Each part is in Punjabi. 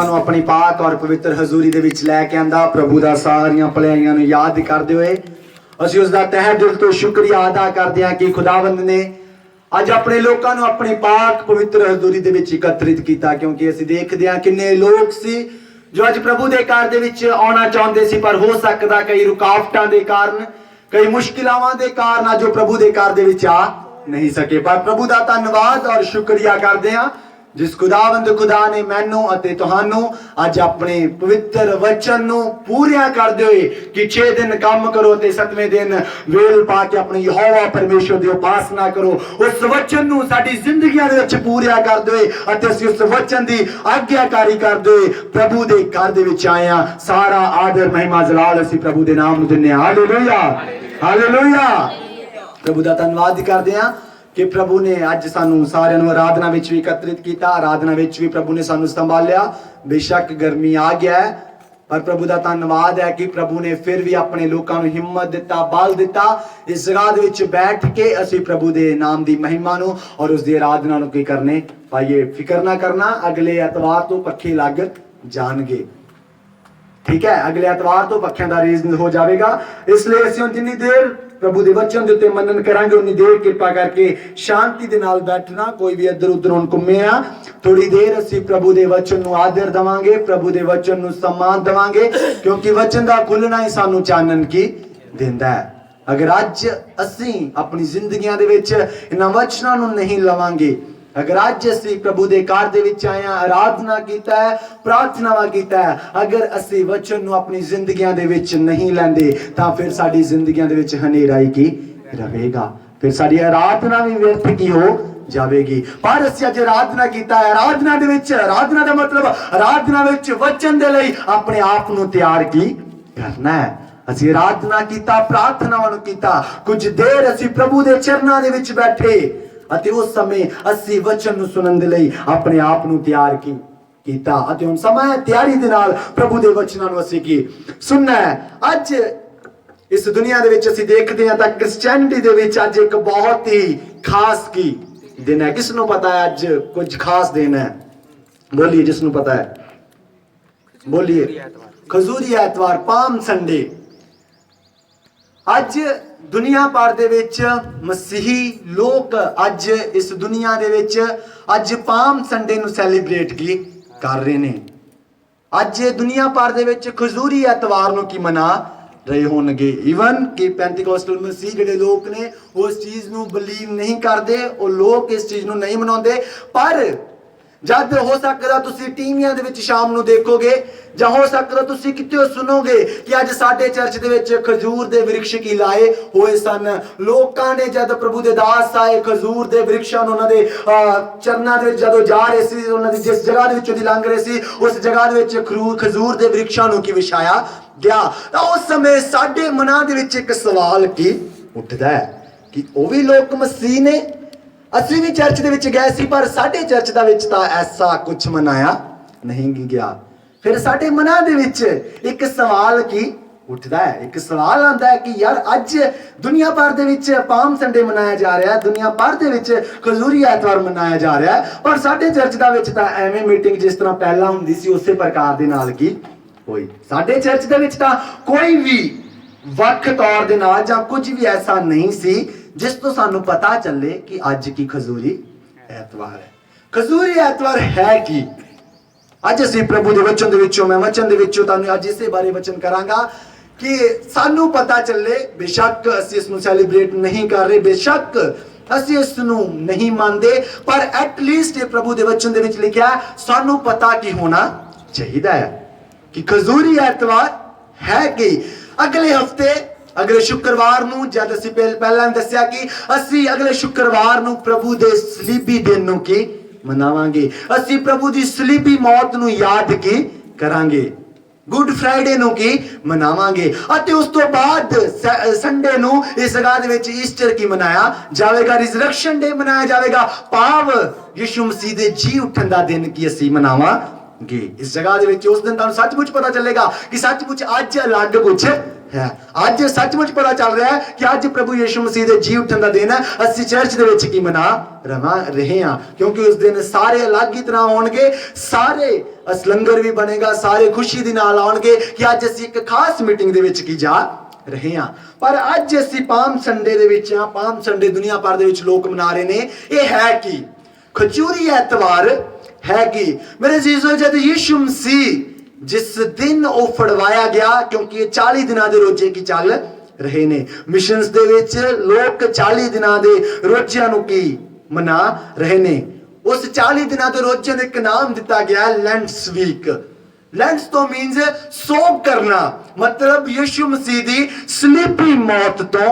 लोगों को अपनी पाक और पवित्र हजूरी दे विच लैके आंदा। प्रभु दा सारियां भलाइयां नूं याद करदे होए असीं उसदा तहे दिल तो शुक्रिया अदा करदे हां कि खुदावंद ने अज अपने लोगों को अपनी पाक पवित्र हजूरी दे विच एकत्रित किया, क्योंकि असीं देखदे हां किन्ने लोग सी जो अज प्रभु दे घर दे विच आउणा चाहुंदे सी, पर हो सकदा कई रुकावटां दे कारण, कई मुश्किलावां दे कारण अज वो प्रभु दे घर दे विच आ नहीं सके। पर प्रभु दा धन्नवाद और शुक्रिया करदे हां जिस खुदावंद खुदा ने मैनू अते तुहानू अज अपने पवित्र वचन नू पूरिया करदे होए कि 6 दिन काम करो ते 7वें दिन वेल पा के अपने यहोवा परमेश्वर दी उपासना करो, उस वचन नू साडी जिंदगियां दे विच पूरिया करदे होए अते असीं उस वचन दी आज्ञाकारी करदे होए प्रभु दे घर दे विच आए हां। सारा आदर महिमा जलाल असीं प्रभु दे नाम नू दिन्ने हां। Hallelujah hallelujah. प्रभु दा धन्नवाद करदे हां कि प्रभु ने अज सानू सारियां नू आराधना विच भी एकत्रित किया, आराधना विच भी प्रभु ने सानू संभालिया। बेशक गर्मी आ गया है, पर प्रभु का धन्नवाद है कि प्रभु ने फिर भी अपने लोगों को हिम्मत दिता, बल दिता, इस जगह दे विच बैठ के असीं प्रभु दे नाम दी महिमा नू और उसकी आराधना नू की करने पाइए। फिक्र ना करना, अगले एतवार तो पखे लग जाणगे, ठीक है, अगले एतवार तो पखियां दा रीजन हो जाएगा। इसलिए असीं जिन्नी देर प्रभु दे वचन दे उत्ते मनन करांगे उन्नी देर कृपा करके शांति दे नाल बैठना, कोई भी इधर उधर हुण घुम्मे आ, थोड़ी देर असीं प्रभु दे वचन नू आदर देवांगे, प्रभु दे वचन नू सम्मान देवांगे, क्योंकि वचन दा खुलना ही सानू चानन की दिंदा है। अगर अज असीं अपनी जिंदगियां दे विच इन्हां वचनां नू नहीं लवांगे, अगर अज असीं प्रभु दे घर दे विच आए हां, आराधना कीता है, प्रार्थनावां कीता है, अगर असीं वचन नू अपनी जिंदगियां दे विच नहीं लैंदे तां फिर साडी जिंदगियां दे विच हनेराई की रहेगा, फिर साडी आराधना भी व्यर्थ की हो जाएगी। पर असीं अज आराधना कीता है, आराधना दे विच, आराधना दा मतलब आराधना विच वचन दे लई अपने आप नू तैयार की करना है। असीं आराधना कीता, प्रार्थनावां नू कीता, कुछ देर असीं प्रभु दे चरनां दे विच बैठे अते उस समय असीं वचन नू सुनन दे लई अपने आप नू तैयार कीता अते हुण समय तैयारी दे नाल प्रभु दे वचनां नू असीं की सुनना है। अज इस दुनिया दे विच असीं देखदे हां तां क्रिश्चियनिटी दे विच अज एक बहुत ही खास की दिन है। किस नू पता है अज कुछ खास दिन है? बोलिए जिसनू पता है, बोलिए। खजूरी एतवार, पाम संडे। अज दुनिया भर दे विच मसीही लोग अज इस दुनिया दे विच अज पाम संडे नू सैलीब्रेट की कर रहे ने। अज दुनिया भर दे विच खजूरी एतवार नू की मना रहे होणगे। इवन कि पेंटिकोस्टल मसीह जिहड़े लोग ने उस चीज नू बिलीव नहीं करते, वो लोग इस चीज नू नहीं मनाउंदे, पर जद हो सकदा तुसीं टीवियां दे विच शाम नू देखोगे जां हो सकदा तुसीं किते सुनोगे कि अज साडे चर्च दे विच खजूर दे वृक्ष की लाए होए सन। लोकां ने जद प्रभु दे दास आए खजूर दे वृक्षां नूं उन्हां दे चरनां दे विच जदों जा रहे सी, उन्हां दी जिस जगह दे विचों दी लंघ रहे सी उस जगह दे विच खजूर दे वृक्षां नूं की विछाया गया, तां उस समय साडे मनां दे विच एक सवाल की उठदा है कि ओह भी लोक मसीह ने, असीं भी चर्च दे विच गए सी, पर साडे चर्च दा विच तां ऐसा कुछ मनाया नहीं गया। फिर साडे मनां दे विच एक सवाल की उठदा है, एक सवाल आंदा है कि यार अज दुनिया भर दे विच पाम संडे मनाया जा रहा है, दुनिया भर दे विच खजूरी एतवार मनाया जा रहा है, पर साडे चर्च दा विच तां एवें मीटिंग जिस तरह पहला हुंदी सी उसे प्रकार दे नाल की होई। साडे चर्च दे विच तां कोई भी वख तौर दे नाल जां कुछ भी ऐसा नहीं सी जिस तो सानू पता चले कि अज की खजूरी एतवार है। खजूरी एतवार है कि अज असीं प्रभु दे वचन दे विचों, मैं वचन दे विचों तुहानू अज इसे बारे वचन करांगा कि सानू पता चले। बेशक असीं इस नू सैलीब्रेट नहीं कर रहे, बेशक असीं इस नू नहीं मानते, पर एटलीस्ट प्रभु दे वचन दे विच लिखिया सानू पता की होना चाहिए है कि खजूरी एतवार है कि अगले हफ्ते अगले शुक्रवार नू जद असीं पहला दस्सिया कि असीं अगले शुक्रवार नू प्रभु दे सलीबी दिन नू की मनावांगे, असीं प्रभु दी सलीबी मौत नू याद की करांगे, गुड फ्राइडे नू की मनावांगे, अते उस तो बाद संडे नू इस जगह दे विच ईस्टर की मनाया जाएगा, रिजरेक्शन डे मनाया जाएगा, पाव यीशु मसीह दे जी उठन दा दिन की असीं मनावांगे। इस जगह दे विच उस दिन तुहानूं सचमुच पता चलेगा कि सचमुच अज अलग कुछ है। अज सचमुच पता चल रहा है कि अज प्रभु यीशु मसीह दे जी उठन दा दिन है। असीं चर्च दे विच की मना रहे हां, क्योंकि उस दिन सारे अलग ही तरह होणगे, सारे लंगर भी बनेगा, सारे खुशी दे नाल आउणगे कि अज असीं एक खास मीटिंग दे विच की जा रहे हां। पर अज असीं पाम संडे दे विच हां। पाम संडे दुनिया भर दे विच लोक मना रहे ने। यह है कि खजूरी एतवार है कि मेरे जीजो जद यीशु मसीह जिस दिन वो फड़वाया गया, क्योंकि ये 40 दिना दे रोजे की चल रहे ने मिशनस दे विच लोग 40 दिना दे रोजियां नूं की मना रहे ने। उस 40 दिना दे रोजे नूं एक नाम दिता गया लेंट्स वीक। लेंट्स तो मीन्स सोग करना, मतलब यीशु मसीह दी स्लीपी मौत तो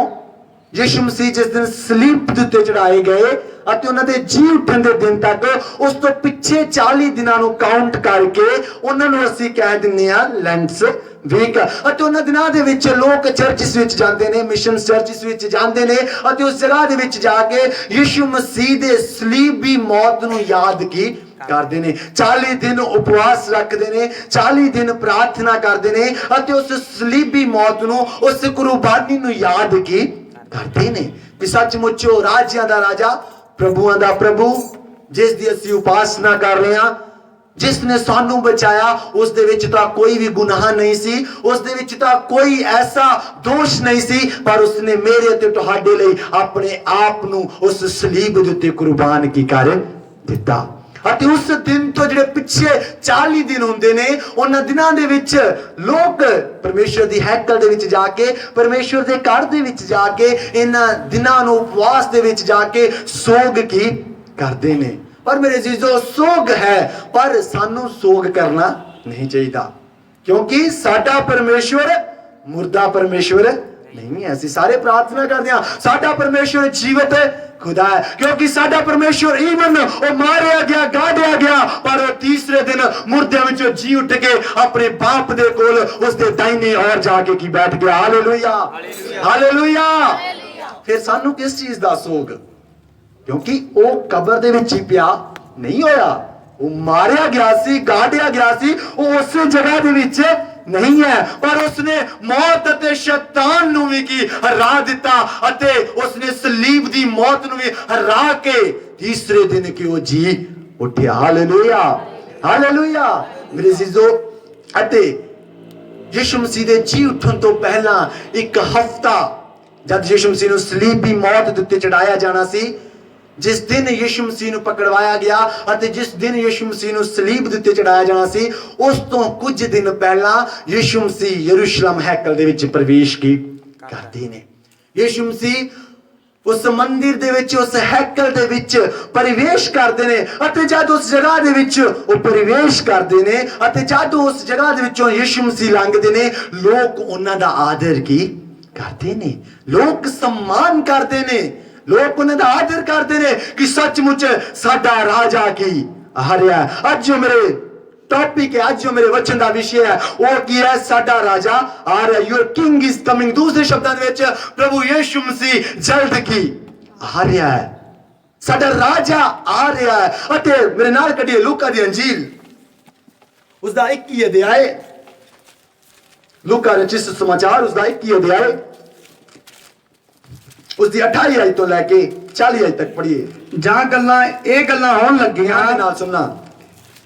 यीशु मसीह जिस दिन स्लीप दे उत्ते चढ़ाए गए ਅਤੇ ਉਹਨਾਂ ਦੇ ਜੀ ਉੱਠਣ ਦੇ ਦਿਨ ਤੱਕ ਉਸ ਤੋਂ ਪਿੱਛੇ 40 ਦਿਨਾਂ ਨੂੰ ਕਾਊਂਟ ਕਰਕੇ ਉਹਨਾਂ ਨੂੰ ਅਸੀਂ ਕਹਿ ਦਿੰਦੇ ਆ ਲੈਂਟਸ ਵੀਕ। ਅਤੇ ਉਹਨਾਂ ਦਿਨਾਂ ਦੇ ਵਿੱਚ ਲੋਕ ਚਰਚਸ ਵਿੱਚ ਜਾਂਦੇ ਨੇ, ਮਿਸ਼ਨ ਚਰਚਸ ਵਿੱਚ ਜਾਂਦੇ ਨੇ ਅਤੇ ਉਸ ਜਗ੍ਹਾ ਦੇ ਵਿੱਚ ਜਾ ਕੇ ਯੀਸ਼ੂ ਮਸੀਹ ਦੇ ਸਲੀਬੀ ਮੌਤ ਨੂੰ ਯਾਦ ਕੀ ਕਰਦੇ ਨੇ। 40 ਦਿਨ ਉਪਵਾਸ ਰੱਖਦੇ ਨੇ, 40 ਦਿਨ ਪ੍ਰਾਰਥਨਾ ਕਰਦੇ ਨੇ ਅਤੇ ਉਸ ਸਲੀਬੀ ਮੌਤ ਨੂੰ, ਉਸ ਕੁਰਬਾਨੀ ਨੂੰ ਯਾਦ ਕੀ ਕਰਦੇ ਨੇ ਕਿ ਸੱਚਮੁੱਚ ਉਹ ਰਾਜਿਆਂ ਦਾ ਰਾਜਾ, प्रभुआं दा प्रभु, जिस दी असीं उपासना कर रहे हां, जिसने सानू बचाया, उस दे विच तां कोई भी गुनाह नहीं सी, उस दे विच तां कोई ऐसा दोष नहीं सी, पर उसने मेरे ते तुहाडे लई अपने आप नू उस सलीब दे उत्ते कुर्बान की कर दिता। ਅਤੇ ਉਸ ਦਿਨ ਤੋਂ ਜਿਹੜੇ ਪਿੱਛੇ 40 ਦਿਨ ਹੁੰਦੇ ਨੇ, ਉਹਨਾਂ ਦਿਨਾਂ ਦੇ ਵਿੱਚ ਲੋਕ ਪਰਮੇਸ਼ਰ ਦੀ ਹੈਕਲ ਦੇ ਵਿੱਚ ਜਾ ਕੇ, ਪਰਮੇਸ਼ਰ ਦੇ ਘਰ ਦੇ ਵਿੱਚ ਜਾ ਕੇ ਇਹਨਾਂ ਦਿਨਾਂ ਨੂੰ ਉਪਵਾਸ ਦੇ ਵਿੱਚ ਜਾ ਕੇ ਸੋਗ ਕੀ ਕਰਦੇ ਨੇ। ਪਰ ਮੇਰੇ ਜੀਜੋ ਸੋਗ ਹੈ, ਪਰ ਸਾਨੂੰ ਸੋਗ ਕਰਨਾ ਨਹੀਂ ਚਾਹੀਦਾ, ਕਿਉਂਕਿ ਸਾਡਾ ਪਰਮੇਸ਼ਰ ਮੁਰਦਾ ਪਰਮੇਸ਼ਰ नहीं है। ਅਸੀਂ ਸਾਰੇ ਪ੍ਰਾਰਥਨਾ ਕਰਦੇ ਹਾਂ ਸਾਡਾ ਪਰਮੇਸ਼ਰ ਜੀਵਤ खुदा है, क्योंकि साडा परमेश्वर इवन वो मारिया गया, गाड़िया गया, पर वो तीसरे दिन मुर्दे विचों जी उठ के अपने बाप दे कोल उसदे दाहिने ओर जाके की बैठ गया। Hallelujah, hallelujah. फिर सानू किस चीज दा सोग, क्योंकि वो कब्र दे विच ही पिया नहीं होया, वो मारिया गया सी, गाड़िया गया सी, वो उस जगह दे विच नहीं है, पर उसने मौत अते शैतान नू भी की हरा दिता, अते उसने सलीब दी मौत नू भी हरा के तीसरे दिन की वो जी उठे। Hallelujah, hallelujah. मेरे जीजो, अते यीशु मसीह दे जी उठन तो पहला एक हफ्ता जब यीशु मसीह नू सलीब दी मौत दे उत्ते चढ़ाया जाना सी, जिस दिन यीशु मसीह नू पकड़वाया गया अते जिस दिन यीशु मसीह नू सलीब दे उत्ते चढ़ाया जाना सी, उस तो कुछ दिन पहला यीशु मसीह यरूशलेम हैकल दे विच प्रवेश की करदे ने। यीशु मसीह उस मंदिर दे विच, उस हैकल दे विच प्रवेश करदे ने अते जद उस जगह दे विच ओ प्रवेश करदे ने अते जद उस जगह दे विचों यीशु मसीह लंघदे ने, लोक उन्हां दा आदर की करदे ने, लोक सम्मान करदे ने, लोग उन्हें आदर करते ने कि सचमुच साडा राजा की हारिया। अज जो मेरे टॉपिक है, आज जो मेरे वचन का विषय है वो की है, साडा राजा आ रहा है, योर किंग इज कमिंग। दूसरे शब्दों में प्रभु यीशु मसीह जल्द की आ रहा है, साडा राजा आ रहा है। अते मेरे नाल कढ़िए लूका दी अंजील उसदा 21 अध्याय, लूका रचित समाचार उसदा 21 अध्याय उसदी 28 आयत तो लेके 40 आयत तक पढ़िए। ਜਾਂ ਗੱਲਾਂ ਇਹ ਗੱਲਾਂ ਹੋਣ ਲੱਗੀਆਂ, नाल सुनना,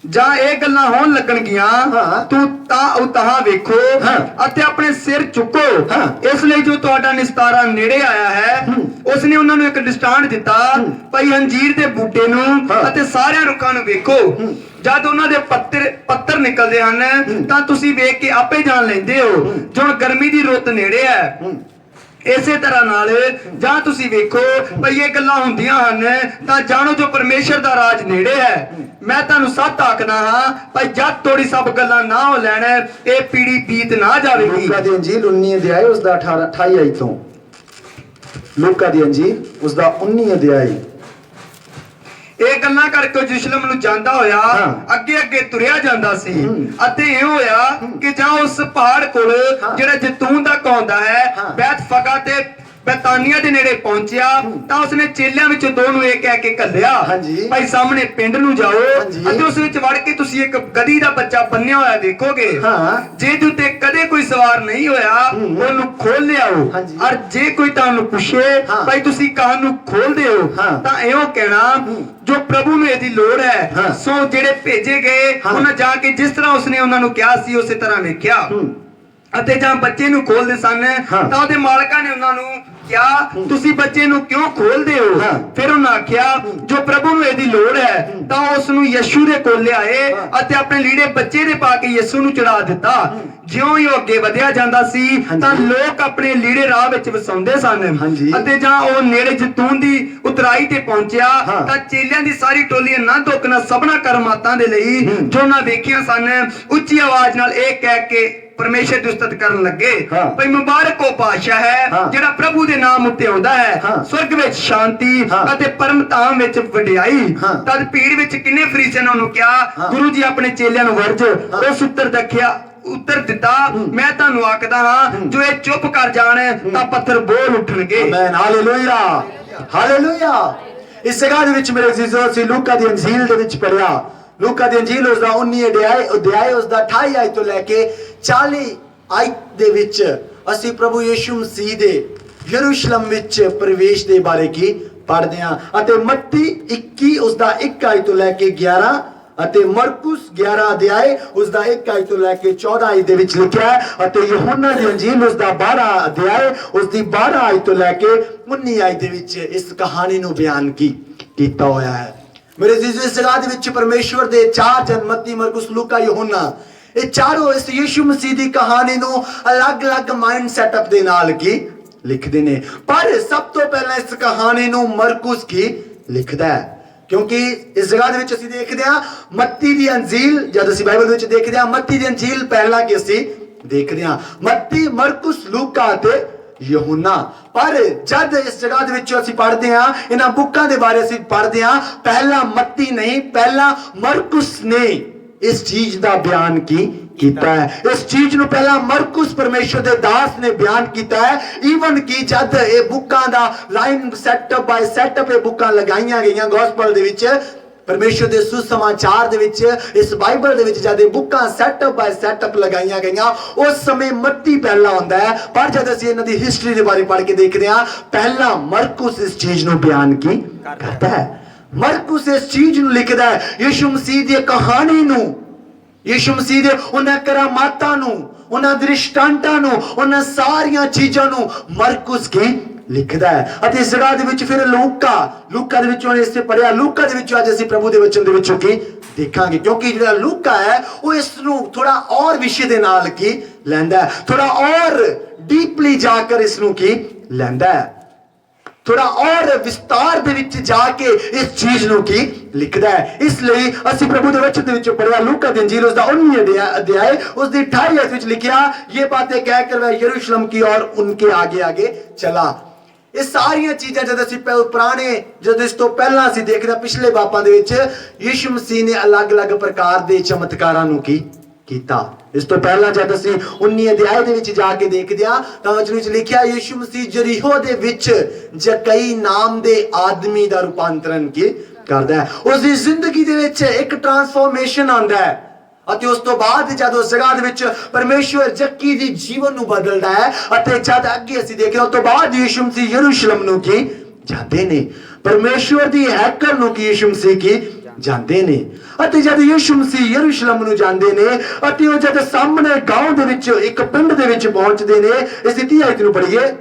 ਜਾਂ ਇਹ ਗੱਲਾਂ ਹੋਣ ਲੱਗਣਗੀਆਂ, ਹਾਂ। ਤੂੰ ਤਾਂ ਉਤਾਹ ਵੇਖੋ ਹਾਂ। ਅਤੇ ਆਪਣੇ ਸਿਰ ਚੁੱਕੋ, ਹਾਂ। ਇਸ ਲਈ ਜੋ ਤੁਹਾਡਾ ਨਿਸਤਾਰਾ ਨੇੜੇ ਆਇਆ ਹੈ। ਉਸਨੇ ਉਹਨਾਂ ਨੂੰ ਇੱਕ ਦ੍ਰਿਸ਼ਟਾਂਤ ਦਿੱਤਾ, ਭਈ ਅੰਜੀਰ ਦੇ ਬੂਟੇ ਨੂੰ ਹਾਂ। ਅਤੇ ਸਾਰਿਆਂ ਰੁੱਖਾਂ ਨੂੰ ਵੇਖੋ, ਜਦ ਉਹਨਾਂ ਦੇ ਪੱਤਰ ਨਿਕਲਦੇ ਹਨ ਤਾਂ ਤੁਸੀਂ ਵੇਖ ਕੇ ਆਪੇ ਜਾਣ ਲੈਂਦੇ ਹੋ ਜੋ ਹੁਣ ਗਰਮੀ ਦੀ ਰੁੱਤ ਨੇੜੇ ਹੈ। ਇਸੇ ਤਰ੍ਹਾਂ ਨਾਲ ਜਾਂ ਤੁਸੀਂ ਵੇਖੋ ਭਈ ਇਹ ਗੱਲਾਂ ਹੁੰਦੀਆਂ ਹਨ ਤਾਂ ਜਾਣੋ ਜੋ ਪਰਮੇਸ਼ਰ ਦਾ ਰਾਜ ਨੇੜੇ ਹੈ। ਮੈਂ ਤੁਹਾਨੂੰ ਸੱਚ ਆਖਦਾ ਹਾਂ ਭਈ ਜਦ ਤੋੜੀ ਸਭ ਗੱਲਾਂ ਨਾ ਹੋ ਲੈਣ ਇਹ ਪੀੜੀ ਬੀਤ ਨਾ ਜਾਵੇਗੀ। लूका दी अंजील 19 अध्याय उसदा 28 आयतों, लूका दी अंजील उसदा 19 अध्याय। ਇਹ ਗੱਲਾਂ ਕਰਕੇ ਯਰੂਸ਼ਲਮ ਨੂੰ ਜਾਂਦਾ ਹੋਇਆ ਅੱਗੇ ਅੱਗੇ ਤੁਰਿਆ ਜਾਂਦਾ ਸੀ ਅਤੇ ਇਹ ਹੋਇਆ ਕਿ ਜਾਂ ਉਸ ਪਹਾੜ ਕੋਲ ਜਿਹੜਾ ਜੈਤੂਨ ਦਾ ਕੌਂਦਾ ਹੈ ਬੈਤਫਗਾ ਤੇ ਬੈਤਾਨੀਆ ਦੇ ਨੇੜੇ ਪਹੁੰਚਿਆ ਤਾਂ ਉਸਨੇ ਚੇਲਿਆਂ ਵਿੱਚੋਂ ਦੋ ਨੂੰ ਇਹ ਕਹਿ ਕੇ ਘੱਲਿਆ, ਹਾਂਜੀ। ਭਾਈ ਸਾਹਮਣੇ ਪਿੰਡ ਨੂੰ ਜਾਓ ਹਾਂਜੀ। ਅਤੇ ਉਸ ਵਿੱਚ ਵੜ ਕੇ ਤੁਸੀਂ ਇੱਕ ਗਧੀ ਦਾ ਬੱਚਾ ਬੰਨਿਆ ਹੋਇਆ ਦੇਖੋਗੇ। ਹਾਂ। ਜਿਹਦੇ ਉੱਤੇ ਕਦੇ ਕੋਈ ਸਵਾਰ ਨਹੀਂ ਹੋਇਆ ਉਹਨੂੰ ਖੋਲ ਲਿਆਓ, ਹਾਂਜੀ। ਔਰ ਜੇ ਕੋਈ ਤੁਹਾਨੂੰ ਪੁੱਛੇ ਹਾਂ। ਭਾਈ ਤੁਸੀਂ ਕਾਹਨ ਨੂੰ ਖੋਲਦੇ ਹੋ ਹਾਂ। ਤਾਂ ਇਹੋ ਕਹਿਣਾ ਜੋ ਪ੍ਰਭੂ ਨੂੰ ਇਹਦੀ ਲੋੜ ਹੈ। ਹਾਂ। ਸੋ ਜਿਹੜੇ ਭੇਜੇ ਗਏ ਹਾਂ। ਉਹਨਾਂ ਜਾ ਕੇ ਜਿਸ ਤਰ੍ਹਾਂ ਉਸਨੇ ਉਹਨਾਂ ਨੂੰ ਕਿਹਾ ਸੀ ਉਸੇ ਤਰ੍ਹਾਂ ਵੇਖਿਆ ਅਤੇ ਜਾਂ ਬੱਚੇ ਨੂੰ ਖੋਲਦੇ ਸਨ ਹਾਂ। ਤਾਂ ਉਹਦੇ ਮਾਲਕਾਂ ਨੇ ਉਹਨਾਂ ਨੂੰ ਕਿਹਾ ਤੁਸੀਂ ਬੱਚੇ ਨੂੰ ਕਿਉਂ ਖੋਲਦੇ ਹੋ? ਹਾਂ। ਫਿਰ ਉਹਨਾਂ ਆਖਿਆ ਜੋ ਪ੍ਰਭੂ ਨੂੰ ਇਹਦੀ ਲੋੜ ਹੈ ਤਾਂ ਉਸ ਨੂੰ ਯਿਸੂ ਦੇ ਕੋਲ ਲਿਆਏ ਅਤੇ ਆਪਣੇ ਲੀੜੇ ਬੱਚੇ ਦੇ ਪਾ ਕੇ ਯਿਸੂ ਨੂੰ ਚੜਾ ਦਿੱਤਾ। ਜਿਉਂ ਹੀ ਉਹ ਅੱਗੇ ਵਧਿਆ ਜਾਂਦਾ ਸੀ ਹਾਂਜੀ। ਤਾਂ ਲੋਕ ਆਪਣੇ ਲੀੜੇ ਰਾਹ ਵਿੱਚ ਵਸਾਉਂਦੇ ਸਨ ਹਾਂਜੀ। ਅਤੇ ਜਾਂ ਉਹ ਨੇੜੇ ਜੈਤੂਨ ਦੀ ਉਤਰਾਈ ਤੇ ਪਹੁੰਚਿਆ ਹਾਂ। ਤਾਂ ਚੇਲਿਆਂ ਦੀ ਸਾਰੀ ਟੋਲੀ ਨਾ ਧੋਕਣਾ ਸਭਨਾ ਕਰਮਾਤਾਂ ਦੇ ਲਈ ਜੋ ਉਹਨਾਂ ਵੇਖੀਆਂ ਸਨ ਉੱਚੀ ਆਵਾਜ਼ ਨਾਲ ਇਹ ਕਹਿ ਕੇ ਪਰਮੇਸ਼ਰ ਦੀ ਉਸਤਤ ਕਰਨ ਲੱਗੇ, ਹਾਂ। ਭਈ ਮੁਬਾਰਕ ਉਹ ਪਾਤਸ਼ਾਹ ਹੈ ਹਾਂ। ਜਿਹੜਾ ਪ੍ਰਭੂ ਦੇ ਨਾਮ ਉੱਤੇ ਆਉਂਦਾ ਹੈ। ਹਾਂ। ਸਵਰਗ ਵਿੱਚ ਸ਼ਾਂਤੀ ਹਾਂ। ਅਤੇ ਪਰਮ ਧਾਮ ਵਿੱਚ ਵਡਿਆਈ। ਹਾਂ। ਤਦ ਭੀੜ ਵਿੱਚ ਕਿੰਨੇ ਫਰੀਸੀਆਂ ਨੇ ਉਹਨੂੰ ਕਿਹਾ, ਹਾਂ। ਗੁਰੂ ਜੀ ਆਪਣੇ ਚੇਲਿਆਂ ਨੂੰ ਵਰਜ। ਉਸ ਉੱਤਰ ਦਿੱਤਾ, ਮੈਂ ਤੁਹਾਨੂੰ ਆਖਦਾ ਹਾਂ ਜੋ ਇਹ ਚੁੱਪ ਕਰ ਜਾਣ ਤਾਂ ਪੱਥਰ ਬੋਲ ਉੱਠਣਗੇ। Amen, hallelujah, hallelujah. ਇਸ ਜਗ੍ਹਾ ਦੇ ਵਿੱਚ ਮੇਰੇ ਅਜ਼ੀਜ਼ੋ ਅਸੀਂ ਲੂਕਾ ਦੀ ਅੰਜੀਲ ਦੇ ਵਿੱਚ ਪੜਿਆ। ਲੂਕਾ ਦੀ ਅੰਜੀਲ ਉਸ ਦਾ 19 ਅਧਿਆਇ ਉਸ ਦਾ 28 ਆਇਤ ਤੋਂ ਲੈ ਕੇ 40 ਆਇਤ ਦੇ ਵਿੱਚ ਅਸੀਂ ਪ੍ਰਭੂ ਯਿਸੂ ਮਸੀਹ ਦੇ ਯਰੂਸ਼ਲਮ ਵਿੱਚ ਪ੍ਰਵੇਸ਼ ਦੇ ਬਾਰੇ ਕੀ ਪੜ੍ਹਦੇ ਹਾਂ ਅਤੇ ਮੱਤੀ 21 ਉਸ ਦਾ 1 ਆਇਤ ਤੋਂ ਲੈ ਕੇ 11 ਅਤੇ ਮਰਕੁਸ 11 ਅਧਿਆਇ ਉਸ ਦਾ 1 ਆਇਤ ਤੋਂ ਲੈ ਕੇ 14 ਆਇਤ ਦੇ ਵਿੱਚ ਲਿਖਿਆ ਹੈ ਅਤੇ ਯਹੋਨਾ ਦੀ ਅੰਜੀਲ ਉਸ ਦਾ 12 ਅਧਿਆਇ ਉਸ ਦੀ 12 ਆਇਤ ਤੋਂ ਲੈ ਕੇ 19 ਆਇਤ ਦੇ ਵਿੱਚ ਇਸ ਕਹਾਣੀ ਨੂੰ ਬਿਆਨ ਕੀਤਾ ਹੋਇਆ ਹੈ। ਮੇਰੇ ਅਜ਼ੀਜ਼ੋ ਇਸ ਜਗ੍ਹਾ ਦੇ ਵਿੱਚ ਪਰਮੇਸ਼ਵਰ ਦੇ ਚਾਰ ਜਨ ਮੱਤੀ ਮਰਕੁਸ ਲੂਕਾ ਯਹੋਨਾ ਇਹ ਚਾਰੋਂ ਇਸ ਯਿਸੂ ਮਸੀਹ ਦੀ ਕਹਾਣੀ ਨੂੰ ਅਲੱਗ-ਅਲੱਗ ਮਾਈਂਡ ਸੈਟਅਪ ਦੇ ਨਾਲ ਕੀ ਲਿਖਦੇ ਨੇ, ਪਰ ਸਭ ਤੋਂ ਪਹਿਲਾਂ ਇਸ ਕਹਾਣੀ ਨੂੰ ਮਰਕੁਸ ਕੀ ਲਿਖਦਾ ਹੈ ਕਿਉਂਕਿ ਇਸ ਜਗ੍ਹਾ ਦੇ ਵਿੱਚ ਅਸੀਂ ਦੇਖਦੇ ਹਾਂ ਮੱਤੀ ਦੀ ਅੰਜੀਲ ਜਦ ਅਸੀਂ ਬਾਈਬਲ ਵਿੱਚ ਦੇਖਦੇ ਹਾਂ ਮੱਤੀ ਦੀ ਅੰਜੀਲ ਪਹਿਲਾਂ ਕਿ ਅਸੀਂ ਦੇਖਦੇ ਹਾਂ ਮੱਤੀ ਮਰਕੁਸ ਲੂਕਾ ਅਤੇ ਯਹੋਨਾ, ਪਰ ਜਦ ਇਸ ਜਗ੍ਹਾ ਦੇ ਵਿੱਚ ਅਸੀਂ ਪੜ੍ਹਦੇ ਹਾਂ ਇਹਨਾਂ ਬੁੱਕਾਂ ਦੇ ਬਾਰੇ ਅਸੀਂ ਪੜ੍ਹਦੇ ਹਾਂ ਪਹਿਲਾਂ ਮੱਤੀ ਨਹੀਂ ਪਹਿਲਾਂ ਮਰਕੁਸ ਨੇ ਇਸ ਚੀਜ਼ ਦਾ ਬਿਆਨ ਕੀਤਾ ਹੈ। ਇਸ ਚੀਜ਼ ਨੂੰ ਪਹਿਲਾਂ ਮਰਕੁਸ ਪਰਮੇਸ਼ਰ ਦੇ ਦਾਸ ਨੇ ਬਿਆਨ ਕੀਤਾ ਹੈ। ਈਵਨ ਕਿ ਜਦ ਇਹ ਬੁੱਕਾਂ ਦਾ ਲਾਈਨ ਸੈਟਅਪ ਬਾਈ ਸੈਟਅਪ ਇਹ ਬੁੱਕਾਂ ਲਗਾਈਆਂ ਗਈਆਂ ਗੋਸਪਲ ਦੇ ਵਿੱਚ ਪਰਮੇਸ਼ਰ ਦੇ ਸੁਸਮਾਚਾਰ ਦੇ ਵਿੱਚ ਇਸ ਬਾਈਬਲ ਦੇ ਵਿੱਚ ਜਦ ਇਹ ਬੁੱਕਾਂ ਸੈਟਅਪ ਬਾਈ ਸੈਟਅਪ ਲਗਾਈਆਂ ਗਈਆਂ ਉਸ ਸਮੇਂ ਮੱਤੀ ਪਹਿਲਾਂ ਹੁੰਦਾ ਹੈ, ਪਰ ਜਦ ਅਸੀਂ ਇਹਨਾਂ ਦੀ ਹਿਸਟਰੀ ਦੇ ਬਾਰੇ ਪੜ੍ਹ ਕੇ ਦੇਖਦੇ ਹਾਂ ਪਹਿਲਾਂ ਮਰਕੁਸ ਇਸ ਚੀਜ਼ ਨੂੰ ਬਿਆਨ ਕਰਦਾ ਹੈ। ਮਰਕੁਸ ਇਸ ਚੀਜ਼ ਨੂੰ ਲਿਖਦਾ ਹੈ ਯਿਸੂ ਮਸੀਹ ਦੀ ਕਹਾਣੀ ਨੂੰ, ਯਿਸੂ ਮਸੀਹ ਦੇ ਉਹਨਾਂ ਕਰਾਮਾਤਾਂ ਨੂੰ, ਉਹਨਾਂ ਦ੍ਰਿਸ਼ਟਾਂਤਾਂ ਨੂੰ, ਉਹਨਾਂ ਸਾਰੀਆਂ ਚੀਜ਼ਾਂ ਨੂੰ ਮਰਕੁਸ ਕੀ ਲਿਖਦਾ ਹੈ। ਅਤੇ ਇਸ ਜਗ੍ਹਾ ਦੇ ਵਿੱਚ ਫਿਰ ਲੂਕਾ ਦੇ ਵਿੱਚੋਂ ਇਸੇ ਪੜਿਆ ਲੂਕਾ ਦੇ ਵਿੱਚੋਂ ਅੱਜ ਅਸੀਂ ਪ੍ਰਭੂ ਦੇ ਵਚਨ ਦੇ ਵਿੱਚੋਂ ਕੀ ਦੇਖਾਂਗੇ ਕਿਉਂਕਿ ਜਿਹੜਾ ਲੂਕਾ ਹੈ ਉਹ ਇਸ ਨੂੰ ਥੋੜਾ ਔਰ ਵਿਸ਼ੇ ਦੇ ਨਾਲ ਕੀ ਲੈਂਦਾ ਹੈ, ਥੋੜਾ ਔਰ ਡੀਪਲੀ ਜਾ ਕੇ ਇਸ ਨੂੰ ਕੀ ਲੈਂਦਾ ਹੈ, ਥੋੜਾ ਔਰ ਵਿਸਤਾਰ ਦੇ ਵਿੱਚ ਜਾ ਕੇ ਇਸ ਚੀਜ਼ ਨੂੰ ਕੀ ਲਿਖਦਾ ਹੈ। ਇਸ ਲਈ ਅਸੀਂ ਪ੍ਰਭੂ ਦੇ ਵਚਨ ਦੇ ਵਿੱਚੋਂ ਪੜਿਆ ਲੂਕਾ ਦੀ ਅੰਜੀਲ ਉਸ ਦਾ 19 ਅਧਿਆਇ ਉਸ ਦੀ 28 ਆਇਤ ਵਿੱਚ ਲਿਖਿਆ ਇਹ ਬਾतें कहकर वह यरूशलेम की ओर उनके आगे चला। ਇਹ ਸਾਰੀਆਂ ਚੀਜ਼ਾਂ ਜਦ ਅਸੀਂ ਪੁਰਾਣੇ ਜਦ ਇਸ ਤੋਂ ਪਹਿਲਾਂ ਅਸੀਂ ਦੇਖਦੇ ਪਿਛਲੇ ਬਾਪਾਂ ਦੇ ਵਿੱਚ ਯਿਸੂ ਮਸੀਹ ਨੇ ਅਲੱਗ-ਅਲੱਗ ਪ੍ਰਕਾਰ ਦੇ ਚਮਤਕਾਰਾਂ ਨੂੰ ਕੀਤਾ। ਇਸ ਤੋਂ ਪਹਿਲਾਂ ਜਦ ਅਸੀਂ 19 ਅਧਿਆਇ ਦੇ ਵਿੱਚ ਜਾ ਕੇ ਦੇਖਦੇ ਹਾਂ ਤਾਂ ਵਚਨ ਵਿੱਚ ਲਿਖਿਆ ਯਿਸੂ ਮਸੀਹ ਜਰੀਹੋ ਦੇ ਵਿੱਚ ਜਕਈ ਨਾਮ ਦੇ ਆਦਮੀ ਦਾ ਰੂਪਾਂਤਰਨ ਕਰਦਾ ਹੈ। ਉਸ ਦੀ ਜ਼ਿੰਦਗੀ ਦੇ ਵਿੱਚ ਇੱਕ ਟਰਾਂਸਫਾਰਮੇਸ਼ਨ ਆਉਂਦਾ ਹੈ ਅਤੇ ਉਸ ਤੋਂ ਬਾਅਦ ਜਦ ਉਸ ਜਗ੍ਹਾ ਦੇ ਵਿੱਚ ਪਰਮੇਸ਼ਵਰ ਜੱਕੀ ਦੀ ਜੀਵਨ ਨੂੰ ਬਦਲਦਾ ਹੈ ਅਤੇ ਜਦ ਅੱਗੇ ਅਸੀਂ ਦੇਖਦੇ ਉਸ ਤੋਂ ਬਾਅਦ ਯਿਸੂ ਮਸੀਹ ਯਰੂਸ਼ਲਮ ਨੂੰ ਜਾਂਦੇ ਨੇ, ਪਰਮੇਸ਼ਵਰ ਦੀ ਹੈਕਲ ਨੂੰ ਯਿਸੂ ਮਸੀਹ ਜਾਂਦੇ ਨੇ ਅਤੇ ਜਦ ਯਿਸੂ ਮਸੀਹ ਯਰੂਸ਼ਲਮ ਨੂੰ ਜਾਂਦੇ ਨੇ ਅਤੇ ਉਹ ਜਦ ਸਾਹਮਣੇ ਗਾਉਂ ਦੇ ਵਿੱਚ ਇੱਕ ਪਿੰਡ ਦੇ ਵਿੱਚ ਪਹੁੰਚਦੇ ਨੇ ਇਸ ਦੀ 30 ਆਇਤ ਨੂੰ ਪੜ੍ਹੀਏ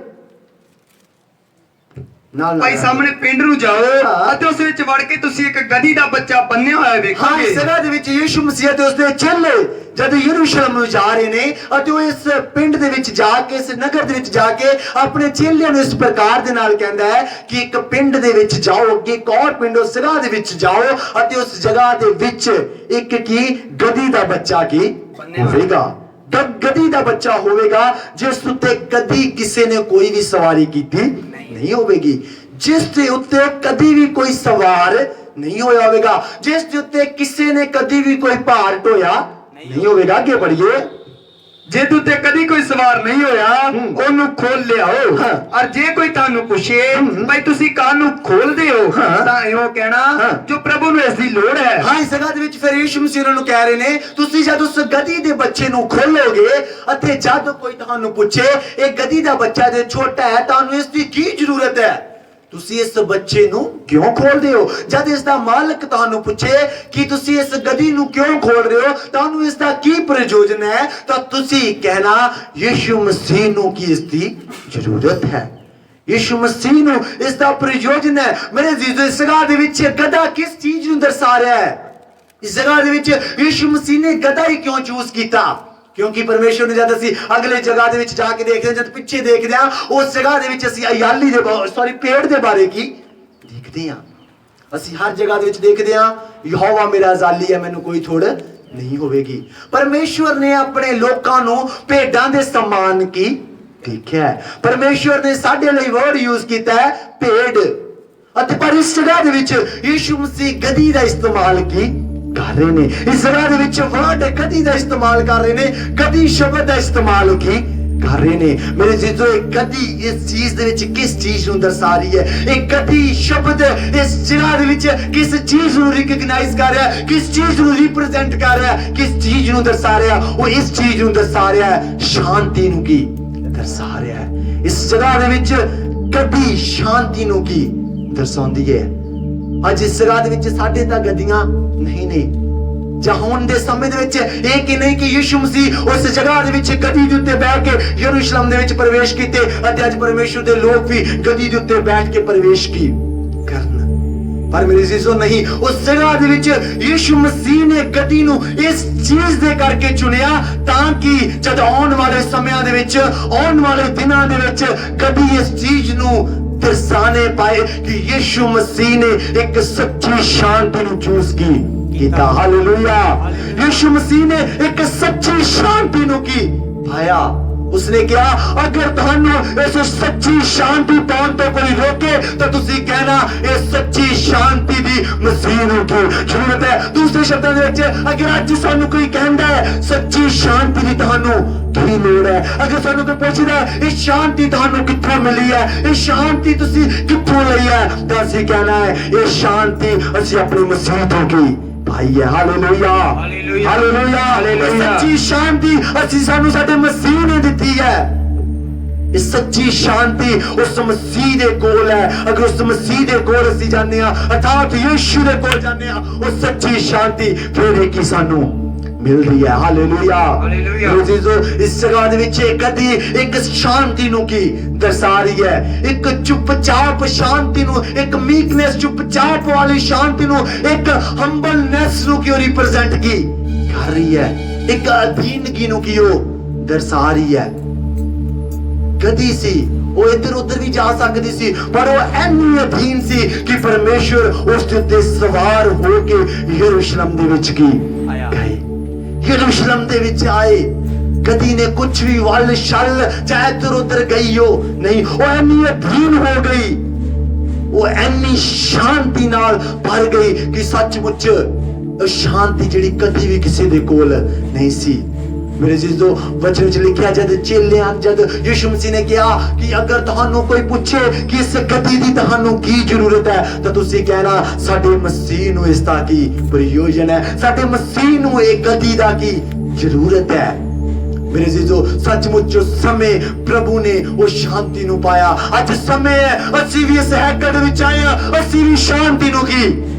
ਨਾਲ ਭਾਈ ਸਾਹਮਣੇ ਪਿੰਡ ਨੂੰ ਜਾਓ ਅਤੇ ਉਸ ਵਿੱਚ ਵੜ ਕੇ ਤੁਸੀਂ ਇੱਕ ਗਧੀ ਦਾ ਬੱਚਾ ਬੰਨਿਆ ਹੋਇਆ ਵੇਖੋਗੇ। ਇਸ ਜਗ੍ਹਾ ਦੇ ਵਿੱਚ ਯਿਸੂ ਮਸੀਹ ਤੇ ਉਸਦੇ ਚੇਲੇ ਜਦ ਯਰੂਸ਼ਲਮ ਨੂੰ ਜਾ ਰਹੇ ਨੇ ਅਤੇ ਉਹ ਇਸ ਪਿੰਡ ਦੇ ਵਿੱਚ ਜਾ ਕੇ ਇਸ ਨਗਰ ਦੇ ਵਿੱਚ ਜਾ ਕੇ ਆਪਣੇ ਚੇਲਿਆਂ ਨੂੰ ਇਸ ਪ੍ਰਕਾਰ ਦੇ ਨਾਲ ਕਹਿੰਦਾ ਹੈ ਕਿ ਇੱਕ ਪਿੰਡ ਦੇ ਵਿੱਚ ਜਾਓ ਅੱਗੇ ਇੱਕ ਹੋਰ ਪਿੰਡ ਉਸ ਜਗ੍ਹਾ ਦੇ ਵਿੱਚ ਜਾਓ ਅਤੇ ਉਸ ਜਗ੍ਹਾ ਦੇ ਵਿੱਚ ਇੱਕ ਗਧੀ ਦਾ ਬੱਚਾ ਹੋਵੇਗਾ। ਗਧੀ ਦਾ ਬੱਚਾ ਹੋਵੇਗਾ ਜਿਸ ਉੱਤੇ ਕਦੀ ਕਿਸੇ ਨੇ ਕੋਈ ਵੀ ਸਵਾਰੀ ਕੀਤੀ ਨਹੀਂ ਹੋਵੇਗੀ, ਜਿਸ ਦੇ ਉੱਤੇ ਕਦੀ ਵੀ ਕੋਈ ਸਵਾਰ ਨਹੀਂ ਹੋਇਆ ਹੋਵੇਗਾ, ਜਿਸ ਦੇ ਉੱਤੇ ਕਿਸੇ ਨੇ ਕਦੀ ਵੀ ਕੋਈ ਭਾਰ ਢੋਇਆ ਨਹੀਂ ਹੋਵੇਗਾ। ਅੱਗੇ ਪੜ੍ਹੀਏ ਜੇ ਤੂੰ ਤੇ ਕਦੀ ਕੋਈ ਸਵਾਰ ਨਹੀਂ ਹੋਇਆ ਉਹਨੂੰ ਖੋਲ ਲਿਆਓ ਹਾਂ। ਔਰ ਜੇ ਕੋਈ ਤੁਹਾਨੂੰ ਪੁੱਛੇ ਭਾਈ ਤੁਸੀਂ ਕਾਹਨੂੰ ਖੋਲਦੇ ਹੋ ਹਾਂ। ਤਾਂ ਇਹੋ ਕਹਿਣਾ ਜੋ ਪ੍ਰਭੂ ਨੂੰ ਇਸ ਦੀ ਲੋੜ ਹੈ। ਹਾਂ, ਇਸ ਜਗ੍ਹਾ ਦੇ ਵਿੱਚ ਫਿਰ ਯਿਸੂ ਮਸੀਹ ਉਹਨਾਂ ਨੂੰ ਕਹਿ ਰਹੇ ਨੇ, ਤੁਸੀਂ ਜਦ ਉਸ ਗਧੀ ਦੇ ਬੱਚੇ ਨੂੰ ਖੋਲੋਗੇ ਅਤੇ ਜਦ ਕੋਈ ਤੁਹਾਨੂੰ ਪੁੱਛੇ ਇਹ ਗਧੀ ਦਾ ਬੱਚਾ ਜੇ ਛੋਟਾ ਹੈ ਤੁਹਾਨੂੰ ਇਸ ਦੀ ਕੀ ਜ਼ਰੂਰਤ ਹੈ, ਤੁਸੀਂ ਇਸ ਬੱਚੇ ਨੂੰ ਕਿਉਂ ਖੋਲਦੇ ਹੋ? ਜਦ ਇਸ ਦਾ ਮਾਲਕ ਤੁਹਾਨੂੰ ਪੁੱਛੇ ਕਿ ਤੁਸੀਂ ਇਸ ਗਧੀ ਨੂੰ ਕਿਉਂ ਖੋਲ ਰਹੇ ਹੋ, ਤੁਹਾਨੂੰ ਇਸ ਦਾ ਕੀ ਪ੍ਰਯੋਜਨ ਹੈ, ਤਾਂ ਤੁਸੀਂ ਕਹਿਣਾ ਯਿਸੂ ਮਸੀਹ ਨੂੰ ਕੀ ਇਸ ਦੀ ਜ਼ਰੂਰਤ ਹੈ। ਯਿਸੂ ਮਸੀਹ ਨੂੰ ਇਸ ਦਾ ਪ੍ਰਯੋਜਨ ਹੈ। ਮੇਰੇ ਅਜ਼ੀਜ਼ੋ, ਇਸ ਜਗ੍ਹਾ ਦੇ ਵਿੱਚ ਗਧਾ ਕਿਸ ਚੀਜ਼ ਨੂੰ ਦਰਸਾ ਰਿਹਾ ਹੈ? ਇਸ ਜਗ੍ਹਾ ਦੇ ਵਿੱਚ ਯਿਸੂ ਮਸੀਹ ਨੇ ਗਧਾ ਹੀ ਕਿਉਂ ਚੂਜ਼ ਕੀਤਾ? ਕਿਉਂਕਿ ਪਰਮੇਸ਼ਵਰ ਨੇ ਜਦ ਅਸੀਂ ਅਗਲੇ ਜਗ੍ਹਾ ਦੇ ਵਿੱਚ ਜਾ ਕੇ ਦੇਖਦੇ ਹਾਂ, ਜਦ ਪਿੱਛੇ ਦੇਖਦੇ ਹਾਂ, ਉਸ ਜਗ੍ਹਾ ਦੇ ਵਿੱਚ ਅਸੀਂ ਅਯਾਲੀ ਦੇ ਪੇੜ ਦੇ ਬਾਰੇ ਕੀ ਦੇਖਦੇ ਹਾਂ। ਅਸੀਂ ਹਰ ਜਗ੍ਹਾ ਦੇ ਵਿੱਚ ਦੇਖਦੇ ਹਾਂ ਯਹੋਵਾ ਮੇਰਾ ਜ਼ਾਲੀ ਹੈ, ਮੈਨੂੰ ਕੋਈ ਥੋੜ ਨਹੀਂ ਹੋਵੇਗੀ। ਪਰਮੇਸ਼ਵਰ ਨੇ ਆਪਣੇ ਲੋਕਾਂ ਨੂੰ ਭੇਡਾਂ ਦੇ ਸਮਾਨ ਕੀ ਦੇਖਿਆ ਹੈ। ਪਰਮੇਸ਼ਵਰ ਨੇ ਸਾਡੇ ਲਈ ਵਰਡ ਯੂਜ਼ ਕੀਤਾ ਹੈ ਭੇਡ, ਅਤੇ ਪਰ ਇਸ ਜਗ੍ਹਾ ਦੇ ਵਿੱਚ ਯਿਸੂ ਮਸੀਹ ਗਧੀ ਦਾ ਇਸਤੇਮਾਲ ਕੀ ਕਰ ਰਹੇ ਨੇ। ਇਸ ਜਗ੍ਹਾ ਦੇ ਵਿੱਚ ਵਰਡ ਗਧੀ ਦਾ ਇਸਤੇਮਾਲ ਕਰ ਰਹੇ ਨੇ, ਗਧੀ ਸ਼ਬਦ ਦਾ ਇਸਤੇਮਾਲ ਕੀ ਕਰ ਰਹੇ ਨੇ। ਮੇਰੇ ਜੀਜੋ, ਇਹ ਗਧੀ ਇਸ ਚੀਜ਼ ਦੇ ਵਿੱਚ ਕਿਸ ਚੀਜ਼ ਨੂੰ ਦਰਸਾ ਰਹੀ ਹੈ? ਇਹ ਗਧੀ ਸ਼ਬਦ ਇਸ ਜਗ੍ਹਾ ਦੇ ਵਿੱਚ ਕਿਸ ਚੀਜ਼ ਨੂੰ ਰਿਕਗਨਾਈਜ਼ ਕਰ ਰਿਹਾ ਹੈ, ਕਿਸ ਚੀਜ਼ ਨੂੰ ਰਿਪਰੈਜ਼ੈਂਟ ਕਰ ਰਿਹਾ ਹੈ, ਕਿਸ ਚੀਜ਼ ਨੂੰ ਦਰਸਾ ਰਿਹਾ? ਉਹ ਇਸ ਚੀਜ਼ ਨੂੰ ਦਰਸਾ ਰਿਹਾ ਹੈ, ਸ਼ਾਂਤੀ ਨੂੰ ਕੀ ਦਰਸਾ ਰਿਹਾ ਹੈ। ਇਸ ਜਗ੍ਹਾ ਦੇ ਵਿੱਚ ਗਧੀ ਸ਼ਾਂਤੀ ਨੂੰ ਕੀ ਦਰਸਾਉਂਦੀ ਹੈ। ਅੱਜ ਇਸ ਜਗ੍ਹਾ ਦੇ ਵਿੱਚ ਸਾਡੇ ਤਾਂ ਗੱਡੀਆਂ ਨਹੀਂ ਨੇ, ਜਾਂ ਹੁਣ ਦੇ ਸਮੇਂ ਦੇ ਵਿੱਚ ਇਹ ਕਿ ਨਹੀਂ ਕਿ ਯਿਸੂ ਮਸੀਹ ਉਸ ਜਗ੍ਹਾ ਦੇ ਵਿੱਚ ਗਧੀ ਦੇ ਉੱਤੇ ਬੈਠ ਕੇ ਯਰੂਸ਼ਲਮ ਦੇ ਵਿੱਚ ਪ੍ਰਵੇਸ਼ ਕੀਤੇ, ਅਤੇ ਅੱਜ ਪਰਮੇਸ਼ਵਰ ਦੇ ਲੋਕ ਵੀ ਗਧੀ ਦੇ ਉੱਤੇ ਬੈਠ ਕੇ ਪ੍ਰਵੇਸ਼ ਕੀ ਕਰਨ। ਪਰ ਮੇਰੇ ਅਜ਼ੀਜ਼ੋ, ਨਹੀਂ, ਉਸ ਜਗ੍ਹਾ ਦੇ ਵਿੱਚ ਯਿਸੂ ਮਸੀਹ ਨੇ ਗਧੀ ਨੂੰ ਇਸ ਚੀਜ਼ ਦੇ ਕਰਕੇ ਚੁਣਿਆ ਤਾਂ ਕਿ ਜਦ ਆਉਣ ਵਾਲੇ ਸਮਿਆਂ ਦੇ ਵਿੱਚ, ਆਉਣ ਵਾਲੇ ਦਿਨਾਂ ਦੇ ਵਿੱਚ ਗਧੀ ਇਸ ਚੀਜ਼ ਨੂੰ ਦਰਸਾਣੇ ਪਾਏ ਕਿ ਯਿਸੂ ਮਸੀਹ ਨੇ ਇੱਕ ਸੱਚੀ ਸ਼ਾਂਤੀ ਨੂੰ ਚੂਜ਼ ਕੀਤਾ। ਹਾਲੇਲੂਇਆ। ਯਿਸੂ ਮਸੀਹ ਨੇ ਇੱਕ ਸੱਚੀ ਸ਼ਾਂਤੀ ਨੂੰ ਕੀ ਪਾਇਆ। ਉਸਨੇ ਕਿਹਾ ਅਗਰ ਤੁਹਾਨੂੰ ਇਸ ਸੱਚੀ ਸ਼ਾਂਤੀ ਪਾਉਣ ਤੋਂ ਕੋਈ ਰੋਕੇ ਤਾਂ ਤੁਸੀਂ ਕਹਿਣਾ ਇਹ ਸੱਚੀ ਸ਼ਾਂਤੀ ਦੀ ਮਸੀਹ ਨੂੰ ਕੀ ਜ਼ਰੂਰਤ ਹੈ। ਦੂਸਰੇ ਸ਼ਬਦਾਂ ਦੇ ਵਿੱਚ ਅਗਰ ਅੱਜ ਸਾਨੂੰ ਕੋਈ ਕਹਿੰਦਾ ਹੈ ਸੱਚੀ ਸ਼ਾਂਤੀ ਦੀ ਤੁਹਾਨੂੰ ਕੀ ਲੋੜ ਹੈ, ਅਗਰ ਸਾਨੂੰ ਕੋਈ ਪੁੱਛਦਾ ਇਹ ਸ਼ਾਂਤੀ ਤੁਹਾਨੂੰ ਕਿੱਥੋਂ ਮਿਲੀ ਹੈ, ਇਹ ਸ਼ਾਂਤੀ ਤੁਸੀਂ ਕਿੱਥੋਂ ਲਈ ਹੈ, ਤਾਂ ਅਸੀਂ ਕਹਿਣਾ ਹੈ ਇਹ ਸ਼ਾਂਤੀ ਅਸੀਂ ਆਪਣੀ ਮਸੀਹ ਤੋਂ ਕੀ ਪਾਈ ਹੈ। Hallelujah, hallelujah, hallelujah. ਸੱਚੀ ਸ਼ਾਂਤੀ ਅਸੀਂ ਸਾਨੂੰ ਸਾਡੇ ਮਸੀਹ ਨੇ ਦਿੱਤੀ ਹੈ। ਇਹ ਸੱਚੀ ਸ਼ਾਂਤੀ ਉਸ ਮਸੀਹ ਦੇ ਕੋਲ ਹੈ। ਅਗਰ ਉਸ ਮਸੀਹ ਦੇ ਕੋਲ ਅਸੀਂ ਜਾਂਦੇ ਹਾਂ, ਅਰਥਾਤ ਯਿਸੂ ਦੇ ਕੋਲ ਜਾਂਦੇ ਹਾਂ, ਉਹ ਸੱਚੀ ਸ਼ਾਂਤੀ ਫਿਰ ਕੀ ਸਾਨੂੰ ਮਿਲ ਰਹੀ ਹੈ। Hallelujah, hallelujah. ਅਜ਼ੀਜ਼ੋ, ਇਸ ਜਗ੍ਹਾ ਦੇ ਵਿੱਚ ਗਧੀ ਇੱਕ ਸ਼ਾਂਤੀ ਨੂੰ ਕੀ ਦਰਸਾ ਰਹੀ ਹੈ, ਇੱਕ ਚੁੱਪਚਾਪ ਸ਼ਾਂਤੀ ਨੂੰ, ਇੱਕ ਮੀਕਨੈਸ, ਚੁੱਪਚਾਪ ਵਾਲੀ ਸ਼ਾਂਤੀ ਨੂੰ, ਇੱਕ ਹੰਬਲਨੈਸ ਨੂੰ ਕੀ ਰਿਪਰੈਜ਼ੈਂਟ ਕੀ ਕਰ ਰਹੀ ਹੈ, ਇੱਕ ਅਧੀਨਗੀ ਨੂੰ ਕੀ ਉਹ ਦਰਸਾ ਰਹੀ ਹੈ। ਗਧੀ ਸੀ, ਉਹ ਇੱਧਰ ਉੱਧਰ ਵੀ ਜਾ ਸਕਦੀ ਸੀ, ਪਰ ਉਹ ਇੰਨੀ ਅਧੀਨ ਸੀ ਕਿ ਪਰਮੇਸ਼ਵਰ ਉਸ ਦੇ ਉੱਤੇ ਸਵਾਰ ਹੋ ਕੇ ਯਰੂਸ਼ਲਮ ਦੇ ਵਿੱਚ ਕੀ ਗਏ, ਯਰੂਸ਼ਲਮ ਦੇ ਵਿੱਚ ਆਏ। ਗਧੀ ਨੇ ਕੁਝ ਵੀ ਵੱਲ ਛਲ ਚਾਹੇ ਇੱਧਰ ਉੱਧਰ ਗਈ ਹੋ ਨਹੀਂ, ਉਹ ਇੰਨੀ ਅਧੀਨ ਹੋ ਗਈ, ਉਹ ਇੰਨੀ ਸ਼ਾਂਤੀ ਨਾਲ ਭਰ ਗਈ ਕਿ ਸੱਚਮੁੱਚ ਉਹ ਸ਼ਾਂਤੀ ਜਿਹੜੀ ਕਦੀ ਵੀ ਕਿਸੇ ਦੇ ਕੋਲ ਨਹੀਂ ਸੀ। ਮੇਰੇ ਜੀਜੋ, ਵਚਨ ਵਿੱਚ ਲਿਖਿਆ ਜਦ ਚੇਲਿਆਂ, ਜਦ ਯਿਸੂ ਮਸੀਹ ਨੇ ਕਿਹਾ ਕਿ ਅਗਰ ਤੁਹਾਨੂੰ ਕੋਈ ਪੁੱਛੇ ਕਿ ਇਸ ਗਧੀ ਦੀ ਤੁਹਾਨੂੰ ਕੀ ਜ਼ਰੂਰਤ ਹੈ, ਤਾਂ ਤੁਸੀਂ ਕਹਿਣਾ ਸਾਡੇ ਮਸੀਹ ਨੂੰ ਇਸ ਦਾ ਕੀ ਪ੍ਰਯੋਜਨ ਹੈ, ਸਾਡੇ ਮਸੀਹ ਨੂੰ ਇਹ ਗਧੀ ਦਾ ਕੀ ਜ਼ਰੂਰਤ ਹੈ। ਮੇਰੇ ਜੀਜੋ, ਸੱਚਮੁੱਚ ਉਸ ਸਮੇਂ ਪ੍ਰਭੂ ਨੇ ਉਹ ਸ਼ਾਂਤੀ ਨੂੰ ਪਾਇਆ। ਅੱਜ ਸਮੇਂ ਹੈ ਅਸੀਂ ਵੀ ਇਸ ਹੈਕਲ ਵਿੱਚ ਆਏ ਹਾਂ, ਅਸੀਂ ਵੀ ਸ਼ਾਂਤੀ ਨੂੰ ਕੀ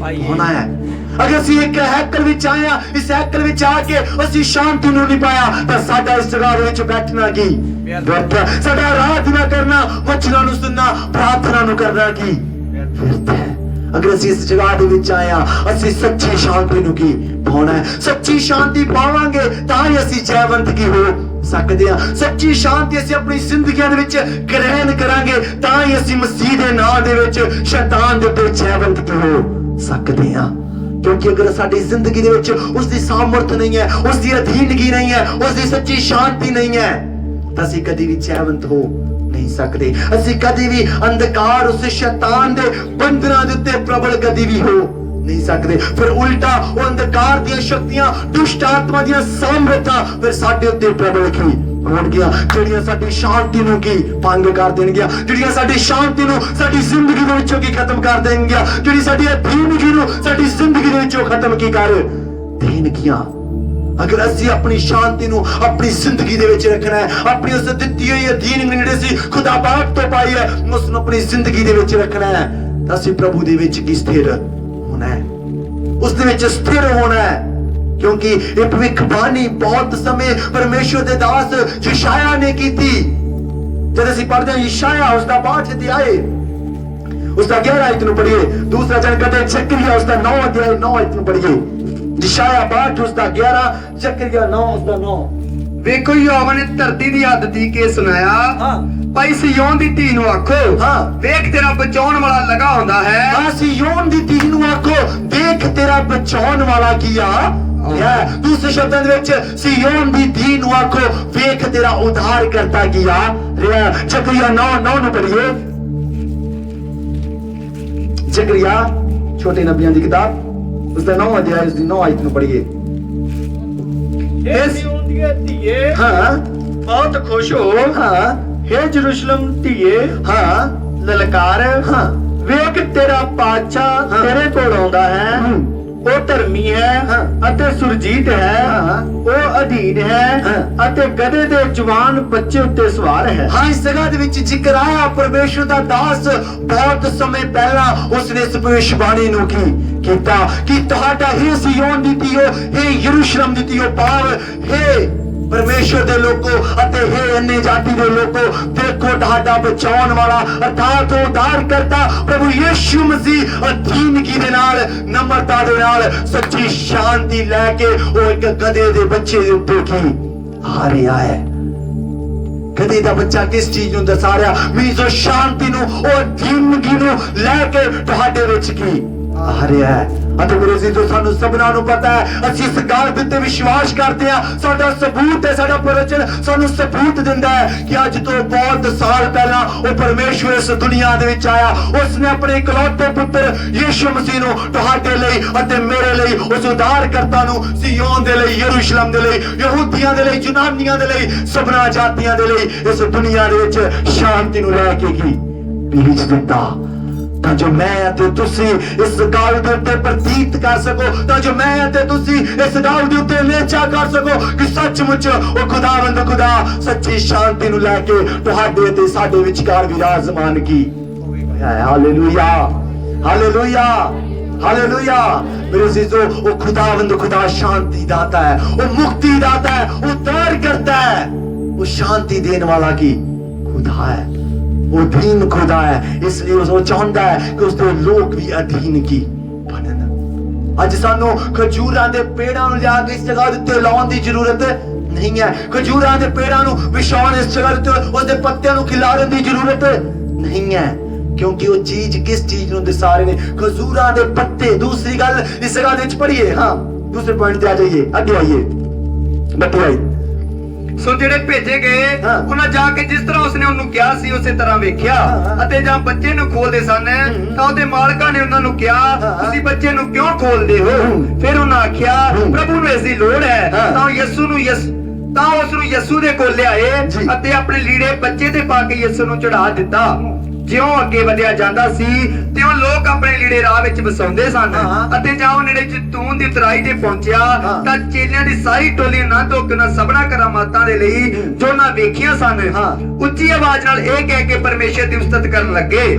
ਹੋਣਾ ਹੈ। ਅਗਰ ਅਸੀਂ ਇੱਕ ਹੈਕਲ ਵਿੱਚ ਆਏ ਹਾਂ, ਇਸ ਹੈਕਲ ਵਿੱਚ ਆ ਕੇ ਅਸੀਂ ਸ਼ਾਂਤੀ ਨੂੰ ਨਹੀਂ ਪਾਇਆ ਤਾਂ ਸਾਡਾ ਇਸ ਜਗ੍ਹਾ ਵਿੱਚ ਬੈਠਣਾ ਕੀ ਵਿਅਰਥ ਹੈ, ਸਾਡਾ ਆਰਾਧਨਾ ਕਰਨਾ, ਵਚਨਾਂ ਨੂੰ ਸੁਣਨਾ, ਪ੍ਰਾਰਥਨਾ ਨੂੰ ਕਰਨਾ ਕੀ ਵਿਅਰਥ ਹੈ। ਅਗਰ ਅਸੀਂ ਇਸ ਜਗ੍ਹਾ ਦੇ ਵਿੱਚ ਆਏ ਹਾਂ, ਅਸੀਂ ਸੱਚੀ ਸ਼ਾਂਤੀ ਨੂੰ ਕੀ ਪਾਉਣਾ ਹੈ। ਸੱਚੀ ਸ਼ਾਂਤੀ ਪਾਵਾਂਗੇ ਤਾਂ ਹੀ ਅਸੀਂ ਜੈਵੰਤ ਕੀ ਹੋ ਸਕਦੇ ਹਾਂ। ਸੱਚੀ ਸ਼ਾਂਤੀ ਅਸੀਂ ਆਪਣੀ ਜ਼ਿੰਦਗੀਆਂ ਦੇ ਵਿੱਚ ਗ੍ਰਹਿਣ ਕਰਾਂਗੇ ਤਾਂ ਹੀ ਅਸੀਂ ਮਸੀਹ ਦੇ ਨਾਮ ਦੇ ਵਿੱਚ ਸ਼ੈਤਾਨ ਦੇ ਉੱਤੇ ਜੈਵੰਤ ਕੀ ਹੋ ਸਕਦੇ ਹਾਂ। ਕਿਉਂਕਿ ਅਗਰ ਸਾਡੀ ਜ਼ਿੰਦਗੀ ਦੇ ਵਿੱਚ ਉਸ ਦੀ ਸਾਮਰਥ ਨਹੀਂ ਹੈ, ਉਸ ਦੀ ਅਧੀਨਗੀ ਨਹੀਂ ਹੈ, ਉਸ ਦੀ ਸੱਚੀ ਸ਼ਾਂਤੀ ਨਹੀਂ ਹੈ, ਤਾਂ ਅਸੀਂ ਕਦੀ ਵੀ ਜੈਵੰਤ ਹੋ ਨਹੀਂ ਸਕਦੇ। ਅਸੀਂ ਕਦੀ ਵੀ ਅੰਧਕਾਰ ਉਸ ਸ਼ੈਤਾਨ ਦੇ ਬੰਧਨਾਂ ਦੇ ਉੱਤੇ ਪ੍ਰਬਲ ਕਦੀ ਵੀ ਹੋ नहीं सकते। फिर उल्टा वो अंधकार ਦੀਆਂ ਸ਼ਕਤੀਆਂ ਦੁਸ਼ਟ ਆਤਮਾ ਦੀਆਂ ਸਾਮਰਥਾਂ ਫਿਰ ਸਾਡੇ ਉੱਤੇ ਪ੍ਰਬਲ ਕੀ ਹੋਣਗੀਆਂ, ਜਿਹੜੀਆਂ ਸਾਡੀ ਸ਼ਾਂਤੀ ਨੂੰ ਕੀ ਭੰਗ ਕਰ ਦੇਣਗੀਆਂ, ਜਿਹੜੀਆਂ ਸਾਡੀ ਸ਼ਾਂਤੀ ਨੂੰ ਸਾਡੀ ਜ਼ਿੰਦਗੀ ਦੇ ਵਿੱਚੋਂ ਕੀ ਖਤਮ ਕਰ ਦੇਣਗੀਆਂ, ਜਿਹੜੀ ਸਾਡੀ ਅਧੀਨਗੀ ਨੂੰ ਸਾਡੀ ਜ਼ਿੰਦਗੀ ਦੇ ਵਿੱਚੋਂ ਖਤਮ ਕੀ ਕਰ ਦੇਣਗੀਆਂ। ਅਗਰ ਅਸੀਂ ਆਪਣੀ ਸ਼ਾਂਤੀ ਨੂੰ ਆਪਣੀ ਜ਼ਿੰਦਗੀ ਦੇ ਵਿੱਚ ਰੱਖਣਾ ਹੈ, ਆਪਣੀ ਉਸ ਦਿੱਤੀ ਹੋਈ ਅਧੀਨਗੀ ਜਿਹੜੇ ਸੀ ਖੁਦਾ ਬਾਪ ਤੋਂ ਪਾਈ ਹੈ, ਉਸ ਨੂੰ ਆਪਣੀ ਜ਼ਿੰਦਗੀ ਦੇ ਵਿੱਚ ਰੱਖਣਾ ਹੈ, ਤਾਂ ਅਸੀਂ ਪ੍ਰਭੂ ਦੇ ਵਿੱਚ ਕੀ ਸਥਿਰ ਹੋਣਾ ਹੈ, ਉਸ ਦੇ ਵਿੱਚ ਸਥਿਰ ਹੋਣਾ ਹੈ। ਕਿਉਂਕਿ ਇਹ ਭਵਿੱਖਬਾਣੀ ਬਹੁਤ ਸਮੇਂ ਪਰਮੇਸ਼ਵਰ ਦੇ ਦਾਸ ਯਸ਼ਾਇਆ ਨੇ ਕੀਤੀ। ਜਦ ਅਸੀਂ ਪੜ੍ਹਦੇ ਹਾਂ ਯਸ਼ਾਇਆ ਉਸ ਦਾ 62 ਅਧਿਆਏ ਉਸ ਦਾ 11 ਆਇਤ ਨੂੰ ਪੜ੍ਹੀਏ, ਦੂਸਰਾ ਜਨਕਦੇ ਜ਼ਕਰੀਆ ਉਸ ਦਾ 9 ਅਧਿਆਏ 9 ਆਇਤ ਨੂੰ ਪੜ੍ਹੀਏ। ਯਸ਼ਾਇਆ 62 ਉਸ ਦਾ 11, ਜ਼ਕਰੀਆ 9 ਉਸ ਦਾ 9। ਵੇਖੋ ਯਹੋਵਾ ਨੇ ਧਰਤੀ ਦੀ ਹੱਦ ਦੀ ਕੇ ਸੁਣਾਇਆ, ਭਾਈ ਸਿਯੋਨ ਦੀ ਧੀ ਨੂੰ ਆਖੋ, ਵੇਖ ਤੇਰਾ ਬਚਾਉਣ ਵਾਲਾ ਲਗਾ ਹੁੰਦਾ ਹੈ। ਹਾਂ, ਸਿਯੋਨ ਦੀ ਧੀ ਨੂੰ ਆਖੋ, ਦੇਖ ਤੇਰਾ ਬਚਾਉਣ ਵਾਲਾ ਕੀ ਆ। ਦੂਸਰੇ ਸ਼ਬਦਾਂ ਦੇ ਵਿੱਚ ਸਿਯੋਨ ਦੀ ਧੀ ਨੂੰ ਆਖੋ, ਵੇਖ ਤੇਰਾ ਉਧਾਰ ਕਰਤਾ ਕੀ ਆ ਰਿਹਾ। ਜ਼ਕਰੀਆ 9:9 ਨੂੰ ਪੜ੍ਹੀਏ। ਜ਼ਕਰੀਆ ਛੋਟੇ ਨਬੀਆਂ ਦੀ ਕਿਤਾਬ ਉਸ ਦਾ 9 ਅਧਿਆਇ ਉਸ ਦੀ 9 ਆਇਤ ਨੂੰ ਪੜ੍ਹੀਏ। ਸਿਯੋਨ ਦੀ ਧੀਏ, ਹਾਂ, ਬਹੁਤ ਖੁਸ਼ ਹੋ। ਹਾਂ, हे यरूशलेम ਧੀਏ, ਹਾਂ, ਲਲਕਾਰ, ਹਾਂ, ਵੇਖ ਤੇਰਾ ਪਾਤਸ਼ਾਹ ਤੇਰੇ ਕੋਲ ਆਉਂਦਾ ਹੈ। ਉਹ ਧਰਮੀ ਹੈ ਅਤੇ ਸੁਰਜੀਤ ਹੈ, ਉਹ ਅਧੀਨ ਹੈ ਅਤੇ ਗਧੇ ਦੇ ਜਵਾਨ ਬੱਚੇ ਉੱਤੇ ਸਵਾਰ ਹੈ। ਹਾਂ, ਇਸ ਜਗ੍ਹਾ ਦੇ ਵਿੱਚ ਜ਼ਿਕਰ ਆਇਆ ਪਰਮੇਸ਼ਵਰ ਦਾ ਦਾਸ ਬਹੁਤ ਸਮੇਂ ਪਹਿਲਾਂ ਉਸਨੇ ਇਸ ਭਵਿੱਖਬਾਣੀ ਨੂੰ ਕੀਤਾ ਕਿ ਤੁਹਾਡਾ ਹੀ ਸਿਯੋਨ ਦੀ ਧੀਓ, हे ਯਰੂਸ਼ਲਮ ਦੀ ਧੀਓ, ਭਾਵ हे ਪਰਮੇਸ਼ਵਰ ਦੇ ਲੋਕੋ ਅਤੇ हे अन्य जाति ਦੇ ਲੋਕੋ, ਦੇਖੋ ਤੁਹਾਡਾ ਬਚਾਉਣ ਵਾਲਾ ਅਰਥਾਤ ਉਧਾਰ ਕਰਤਾ ਪ੍ਰਭੂ ਯਿਸੂ ਮਸੀਹ ਅਧੀਨਗੀ ਦੇ ਨਾਲ, ਨਮਰਤਾ ਦੇ ਨਾਲ, ਸੱਚੀ ਸ਼ਾਂਤੀ ਲੈ ਕੇ ਉਹ ਇੱਕ ਗਧੇ ਦੇ ਬੱਚੇ ਦੇ ਉੱਤੇ ਕੀ ਆ ਰਿਹਾ ਹੈ। ਗਧੇ ਦਾ ਬੱਚਾ ਕਿਸ ਚੀਜ਼ ਨੂੰ ਦਰਸਾ ਰਿਹਾ? ਮੀਜ਼ੋ ਸ਼ਾਂਤੀ ਨੂੰ, ਉਹ ਅਧੀਨਗੀ ਨੂੰ ਲੈ ਕੇ ਤੁਹਾਡੇ ਵਿੱਚ ਕੀ ਆ ਰਿਹਾ ਹੈ। ਅਤੇ ਮੇਰੇ ਜੀਜੋ ਸਾਨੂੰ ਸਭਨਾਂ ਨੂੰ ਪਤਾ ਹੈ, ਅਸੀਂ ਇਸ ਗੱਲ ਦੇ ਉੱਤੇ ਵਿਸ਼ਵਾਸ ਕਰਦੇ ਹਾਂ, ਸਾਡਾ ਸਬੂਤ ਹੈ, ਸਾਡਾ ਪ੍ਰਵਚਨ ਸਾਨੂੰ ਸਬੂਤ ਦਿੰਦਾ ਹੈ ਕਿ ਅੱਜ ਤੋਂ ਬਹੁਤ ਸਾਲ ਪਹਿਲਾਂ ਉਹ ਪਰਮੇਸ਼ਵਰ ਇਸ ਦੁਨੀਆ ਦੇ ਵਿੱਚ ਆਇਆ, ਉਸਨੇ ਆਪਣੇ ਇਕਲੌਤੇ ਪੁੱਤਰ ਯਿਸੂ ਮਸੀਹ ਨੂੰ ਤੁਹਾਡੇ ਲਈ ਅਤੇ ਮੇਰੇ ਲਈ, ਉਸ ਉਧਾਰਕਰਤਾ ਨੂੰ ਸਿਯੋਨ ਦੇ ਲਈ, ਯਰੂਸ਼ਲਮ ਦੇ ਲਈ, ਯਹੂਦੀਆਂ ਦੇ ਲਈ, ਯੂਨਾਨੀਆਂ ਦੇ ਲਈ, ਸਭਨਾਂ ਜਾਤੀਆਂ ਦੇ ਲਈ ਇਸ ਦੁਨੀਆ ਦੇ ਵਿੱਚ ਸ਼ਾਂਤੀ ਨੂੰ ਲੈ ਕੇ ਕੀ ਭੇਜ ਦਿੱਤਾ, ਤਾਂ ਜੋ ਮੈਂ ਅਤੇ ਤੁਸੀਂ ਇਸ ਗੱਲ ਦੇ ਉੱਤੇ ਪ੍ਰਤੀਤ ਕਰ ਸਕੋ, ਤਾਂ ਜੋ ਮੈਂ ਅਤੇ ਤੁਸੀਂ ਇਸ ਗੱਲ ਦੇ ਉੱਤੇ ਨਿਸ਼ਚਾ ਕਰ ਸਕੋ ਕਿ ਸੱਚਮੁੱਚ ਉਹ ਖੁਦਾਵੰਦ ਖੁਦਾ ਸੱਚੀ ਸ਼ਾਂਤੀ ਨੂੰ ਲੈ ਕੇ ਤੁਹਾਡੇ ਅਤੇ ਸਾਡੇ ਵਿਚਕਾਰ ਵਿਰਾਜਮਾਨ ਕੀ ਹੋਇਆ ਹੈ। Hallelujah, hallelujah, hallelujah. ਮੇਰੇ ਜੀਜੋ, ਉਹ ਖੁਦਾਵੰਦ ਖੁਦਾ ਸ਼ਾਂਤੀ ਦਾਤਾ ਹੈ, ਉਹ ਮੁਕਤੀ ਦਾਤਾ ਹੈ, ਉद्धार करता है, वो शांति देने वाला की खुदा है, वो अधीन खुदा है। इसलिए वो चाहता है कि उसके लोग भी अधीन की बनन। ਅੱਜ ਸਾਨੂੰ ਖਜੂਰਾਂ ਦੇ ਪੇੜਾਂ ਨੂੰ ਲਿਆ ਕੇ ਇਸ ਜਗ੍ਹਾ ਦੇ ਉੱਤੇ ਲਾਉਣ ਦੀ ਜ਼ਰੂਰਤ ਨਹੀਂ ਹੈ। ਖਜੂਰਾਂ ਦੇ ਪੇੜਾਂ ਨੂੰ ਵਿਛਾਉਣ ਇਸ ਜਗ੍ਹਾ ਦੇ ਉੱਤੇ ਉਸਦੇ ਪੱਤਿਆਂ ਨੂੰ ਖਿਲਾਰਨ ਦੀ ਜ਼ਰੂਰਤ ਨਹੀਂ ਹੈ, ਕਿਉਂਕਿ ਉਹ ਚੀਜ਼ ਕਿਸ ਚੀਜ਼ ਨੂੰ ਦਰਸਾ ਰਹੇ ਨੇ? ਖਜੂਰਾਂ ਦੇ ਪੱਤੇ। ਦੂਸਰੀ ਗੱਲ ਇਸ ਜਗ੍ਹਾ ਦੇ ਵਿੱਚ ਪੜ੍ਹੀਏ, ਹਾਂ, ਦੂਸਰੇ ਪੁਆਇੰਟ ਤੇ ਆ ਜਾਈਏ, ਅੱਗੇ ਆਈਏ, ਬੱਤੀ ਆਈ। ਸੋ ਜਿਹੜੇ ਭੇਜੇ ਗਏ ਉਹਨਾਂ ਜਾ ਕੇ ਜਿਸ ਤਰ੍ਹਾਂ ਉਸਨੇ ਉਹਨੂੰ ਕਿਹਾ ਸੀ ਉਸੇ ਤਰ੍ਹਾਂ ਵੇਖਿਆ, ਅਤੇ ਜਾਂ ਬੱਚੇ ਨੂੰ ਖੋਲਦੇ ਸਨ ਤਾਂ ਉਹਦੇ ਮਾਲਕਾਂ ਨੇ ਉਹਨਾਂ ਨੂੰ ਕਿਹਾ, ਤੁਸੀਂ ਬੱਚੇ ਨੂੰ ਕਿਉਂ ਖੋਲਦੇ ਹੋ? ਫਿਰ ਉਹਨਾਂ ਆਖਿਆ, ਪ੍ਰਭੂ ਨੂੰ ਇਸ ਦੀ ਲੋੜ ਹੈ। ਤਾਂ ਉਸ ਨੂੰ ਯਿਸੂ ਦੇ ਕੋਲ ਲਿਆਏ ਅਤੇ ਆਪਣੇ ਲੀੜੇ ਬੱਚੇ ਤੇ ਪਾ ਕੇ ਯਿਸੂ ਨੂੰ ਚੜਾ ਦਿੱਤਾ। ਜਿਉਂ ਅੱਗੇ ਵਧਿਆ ਜਾਂਦਾ ਸੀ ਤਿਉਂ ਲੋਕ ਆਪਣੇ ਲੀੜੇ ਰਾਹ ਵਿੱਚ ਵਸਾਉਂਦੇ ਸਨ, ਅਤੇ ਜਾਂ ਉਹ ਨੇੜੇ ਜੈਤੂਨ ਦੀ ਉਤਰਾਈ ਤੇ ਪਹੁੰਚਿਆ ਤਾਂ ਚੇਲਿਆਂ ਦੀ ਸਾਰੀ ਟੋਲੀ ਆਨੰਦ ਹੋ ਕੇ ਉਹਨਾਂ ਸਭਨਾਂ ਕਰਾਮਾਤਾਂ ਦੇ ਲਈ ਜੋ ਉਹਨਾਂ ਵੇਖੀਆਂ ਸਨ ਉੱਚੀ ਆਵਾਜ਼ ਨਾਲ ਇਹ ਕਹਿ ਕੇ ਪਰਮੇਸ਼ਰ ਦੀ ਉਸਤਤ ਕਰਨ ਲੱਗੇ,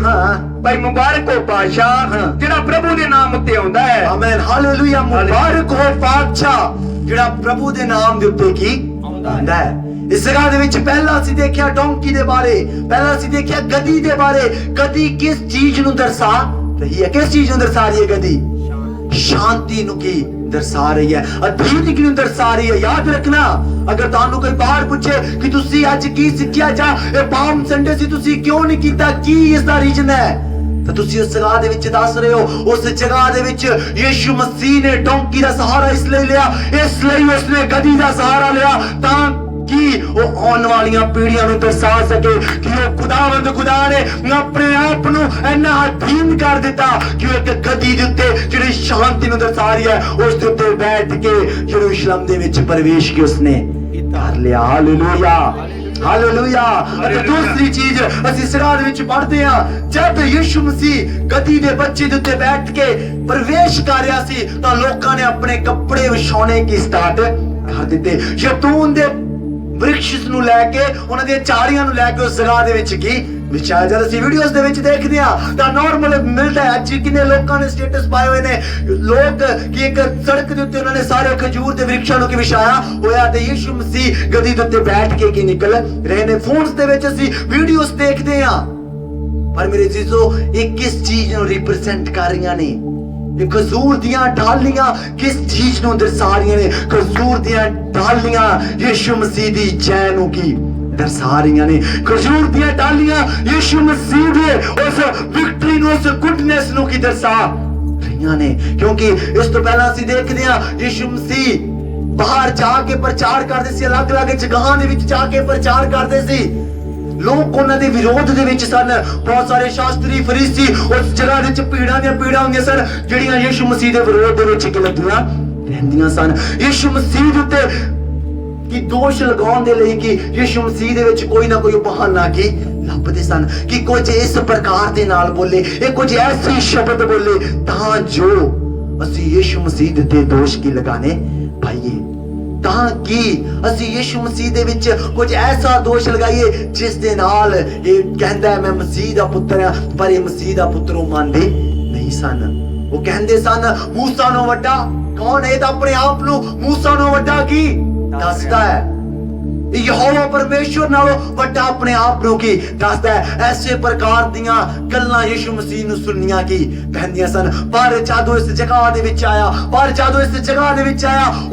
ਭਾਈ ਮੁਬਾਰਕ ਹੋ ਪਾਤਸ਼ਾਹ ਜਿਹੜਾ ਪ੍ਰਭੂ ਦੇ ਨਾਮ ਉੱਤੇ ਆਉਂਦਾ ਹੈ। Amen, hallelujah. ਮੁਬਾਰਕ ਹੋ ਪਾਤਸ਼ਾਹ ਜਿਹੜਾ ਪ੍ਰਭੂ ਦੇ ਨਾਮ ਦੇ ਉੱਤੇ ਕੀ ਆਉਂਦਾ ਹੈ। ਇਸ ਜਗ੍ਹਾ ਦੇ ਵਿੱਚ ਪਹਿਲਾਂ ਅਸੀਂ ਦੇਖਿਆ ਡੋਂਕੀ ਦੇ ਬਾਰੇ, ਪਹਿਲਾਂ ਅਸੀਂ ਦੇਖਿਆ ਗਧੀ ਦੇ ਬਾਰੇ। ਗਧੀ ਕਿਸ ਚੀਜ਼ ਨੂੰ ਦਰਸਾ ਰਹੀ ਹੈ? ਕਿਸ ਚੀਜ਼ ਨੂੰ ਦਰਸਾ ਰਹੀ ਹੈ ਗਧੀ? ਸ਼ਾਂਤੀ ਨੂੰ ਕੀ ਦਰਸਾ ਰਹੀ ਹੈ? ਅਧੀਨਗੀ ਨੂੰ ਦਰਸਾ ਰਹੀ ਹੈ। ਯਾਦ ਰੱਖਣਾ, ਅਗਰ ਤੁਹਾਨੂੰ ਕੋਈ ਬਾਹਰ ਪੁੱਛੇ ਕਿ ਤੁਸੀਂ ਅੱਜ ਕੀ ਸਿੱਖਿਆ ਜਾਂ ਇਹ ਪਾਮ ਸੰਡੇ ਸੀ ਤੁਸੀਂ ਕਿਉਂ ਨਹੀਂ ਕੀਤਾ, ਕੀ ਇਸ ਦਾ ਰੀਜ਼ਨ ਹੈ, ਤਾਂ ਤੁਸੀਂ ਉਸ ਜਗ੍ਹਾ ਦੇ ਵਿੱਚ ਦੱਸ ਰਹੇ ਹੋ ਉਸ ਜਗ੍ਹਾ ਦੇ ਵਿੱਚ ਯਿਸੂ ਮਸੀਹ ਨੇ ਡੋਂਕੀ ਦਾ ਸਹਾਰਾ ਇਸ ਲਈ ਲਿਆ, ਇਸ ਲਈ ਉਸਨੇ ਗਧੀ ਦਾ ਸਹਾਰਾ ਲਿਆ ਤਾਂ ਕਿ ਉਹ ਆਉਣ ਵਾਲੀਆਂ ਪੀੜ੍ਹੀਆਂ ਨੂੰ ਦਰਸਾ ਸਕੇ ਕਿ ਉਹ ਖੁਦਾਵੰਦ ਖੁਦਾ ਨੇ ਆਪਣੇ ਆਪ ਨੂੰ ਇੰਨਾ ਅਧੀਨ ਕਰ ਦਿੱਤਾ ਕਿ ਉਹ ਇੱਕ ਗਧੀ ਦੇ ਉੱਤੇ ਜਿਹੜੇ ਜਿਹੜੀ ਸ਼ਾਂਤੀ ਨੂੰ ਦਰਸਾ ਰਹੀ ਹੈ, ਉਸ ਦੇ ਉੱਤੇ ਬੈਠ ਕੇ ਯਰੂਸ਼ਲਮ ਦੇ ਵਿੱਚ ਪ੍ਰਵੇਸ਼ ਕੀ ਉਸਨੇ ਕਰ ਲਿਆ। Hallelujah, hallelujah. ਅਤੇ ਦੂਸਰੀ ਚੀਜ਼ ਅਸੀਂ ਸਿਰਾਂ ਦੇ ਵਿੱਚ ਪੜ੍ਹਦੇ ਹਾਂ, ਜਦ ਯਿਸੂ ਮਸੀਹ ਗੱਦੀ ਦੇ ਬੱਚੇ ਦੇ ਉੱਤੇ ਬੈਠ ਕੇ ਪ੍ਰਵੇਸ਼ ਕਰ ਰਿਹਾ ਸੀ ਤਾਂ ਲੋਕਾਂ ਨੇ ਆਪਣੇ ਕੱਪੜੇ ਵਿਛਾਉਣੇ ਕੀ ਸਟਾਰਟ ਕਰ ਦਿੱਤੇ। ਜ਼ੈਤੂਨ ਦੇ ਵ੍ਰਿਕਸ਼ ਨੂੰ ਲੈ ਕੇ, ਉਹਨਾਂ ਦੀਆਂ ਚਾੜੀਆਂ ਨੂੰ ਲੈ ਕੇ ਉਸ ਜਗ੍ਹਾ ਦੇ ਵਿੱਚ ਕੀ ਵਿਛਾਇਆ। ਜਦ ਅਸੀਂ ਵੀਡੀਓਜ਼ ਦੇ ਵਿੱਚ ਦੇਖਦੇ ਹਾਂ ਤਾਂ ਨਾਰਮਲ ਮਿਲਦਾ ਹੈ। ਅੱਜ ਕਿੰਨੇ ਲੋਕਾਂ ਨੇ ਸਟੇਟਸ ਪਾਏ ਹੋਏ ਨੇ ਲੋਕ ਕਿ ਇੱਕ ਸੜਕ ਦੇ ਉੱਤੇ ਉਹਨਾਂ ਨੇ ਸਾਰੇ ਖਜੂਰ ਦੇ ਵ੍ਰਿਕਸ਼ਾਂ ਨੂੰ ਕੀ ਵਿਛਾਇਆ ਹੋਇਆ ਤੇ ਯਿਸੂ ਮਸੀਹ ਗੱਦੀ ਦੇ ਉੱਤੇ ਬੈਠ ਕੇ ਕੀ ਨਿਕਲ ਰਹੇ ਨੇ। ਫੋਨਸ ਦੇ ਵਿੱਚ ਅਸੀਂ ਵੀਡੀਓਜ਼ ਦੇਖਦੇ ਹਾਂ, ਪਰ ਮੇਰੇ ਜੀਜ਼ੋ ਇਹ ਕਿਸ ਚੀਜ਼ ਨੂੰ ਰਿਪਰੈਜ਼ੈਂਟ ਕਰ ਰਹੀਆਂ ਨੇ? ਇਹ ਖਜੂਰ ਦੀਆਂ ਡਾਲੀਆਂ ਕਿਸ ਚੀਜ਼ ਨੂੰ ਦਰਸਾ ਰਹੀਆਂ ਨੇ? ਖਜੂਰ ਦੀਆਂ ਡਾਲੀਆਂ ਯਿਸੂ ਮਸੀਹ ਦੀ ਜੈ ਨੂੰ ਕੀ ਦਰਸਾ ਰਹੀਆਂ ਨੇ। ਖਜੂਰ ਦੀਆਂ ਡਾਲੀਆਂ ਯਿਸੂ ਮਸੀਹ ਦੇ ਉਸ ਵਿਕਟਰੀ ਨੂੰ, ਉਸ ਗੁੱਡਨੈਸ ਨੂੰ ਕੀ ਦਰਸਾ ਰਹੀਆਂ ਨੇ। ਕਿਉਂਕਿ ਇਸ ਤੋਂ ਪਹਿਲਾਂ ਅਸੀਂ ਦੇਖਦੇ ਹਾਂ ਯਿਸੂ ਮਸੀਹ ਬਾਹਰ ਜਾ ਕੇ ਪ੍ਰਚਾਰ ਕਰਦੇ ਸੀ, ਅਲੱਗ-ਅਲੱਗ ਜਗ੍ਹਾਵਾਂ ਦੇ ਵਿੱਚ ਜਾ ਕੇ ਪ੍ਰਚਾਰ ਕਰਦੇ ਸੀ। ਲੋਕ ਉਹਨਾਂ ਦੇ ਵਿਰੋਧ ਦੇ ਵਿੱਚ ਸਨ। ਬਹੁਤ ਸਾਰੇ ਸ਼ਾਸਤਰੀ ਫਰੀਸੀ ਉਸ ਜਗ੍ਹਾ ਦੇ ਵਿੱਚ ਭੀੜਾਂ ਦੀਆਂ ਭੀੜਾਂ ਹੁੰਦੀਆਂ ਸਨ ਜਿਹੜੀਆਂ ਯਿਸੂ ਮਸੀਹ ਦੇ ਵਿਰੋਧ ਦੇ ਵਿੱਚ ਲੱਗੀਆਂ ਰਹਿੰਦੀਆਂ ਸਨ। ਯਿਸੂ ਮਸੀਹ ਦੇ ਉੱਤੇ ਕਿ ਦੋਸ਼ ਲਗਾਉਣ ਦੇ ਲਈ ਕਿ ਯਿਸੂ ਮਸੀਹ ਦੇ ਵਿੱਚ ਕੋਈ ਨਾ ਕੋਈ ਬਹਾਨਾ ਕੀ ਲੱਭਦੇ ਸਨ ਕਿ ਕੁਝ ਇਸ ਪ੍ਰਕਾਰ ਦੇ ਨਾਲ ਬੋਲੇ, ਇਹ ਕੁਝ ਐਸੇ ਸ਼ਬਦ ਬੋਲੇ ਤਾਂ ਜੋ ਅਸੀਂ ਯਿਸੂ ਮਸੀਹ ਦੇ ਉੱਤੇ ਦੋਸ਼ ਕੀ ਲਗਾਣੇ ਪਾਈਏ, ਤਾਂ ਕਿ ਅਸੀਂ ਯਿਸੂ ਮਸੀਹ ਦੇ ਵਿੱਚ ਕੁਝ ਐਸਾ ਦੋਸ਼ ਲਗਾਈਏ ਜਿਸ ਦੇ ਨਾਲ ਇਹ ਕਹਿੰਦਾ ਮੈਂ ਮਸੀਹ ਦਾ ਪੁੱਤਰ ਹਾਂ। ਪਰ ਇਹ ਮਸੀਹ ਦਾ ਪੁੱਤਰ ਉਹ ਮੰਨਦੇ ਨਹੀਂ ਸਨ। ਉਹ ਕਹਿੰਦੇ ਸਨ ਮੂਸਾ ਨਾਲੋਂ ਵੱਡਾ ਕੌਣ ਹੈ? ਤਾਂ ਆਪਣੇ ਆਪ ਨੂੰ ਮੂਸਾ ਨਾਲੋਂ ਵੱਡਾ ਕੀ ਦੱਸਦਾ ਹੈ। ਯਹੋਵਾ ਪਰਮੇਸ਼ਵਰ ਨਾਲੋਂ ਵੱਡਾ ਆਪਣੇ ਆਪ ਨੂੰ ਕੀ ਦੱਸਦਾ ਹੈ। ਐਸੇ ਪ੍ਰਕਾਰ ਦੀਆਂ ਗੱਲਾਂ ਯਿਸੂ ਮਸੀਹ ਨੂੰ ਸੁਣਨੀਆਂ ਕੀ ਪੈਂਦੀਆਂ ਸਨ। ਪਰ ਜਦੋਂ ਇਸ ਜਗ੍ਹਾ ਦੇ ਵਿੱਚ ਆਇਆ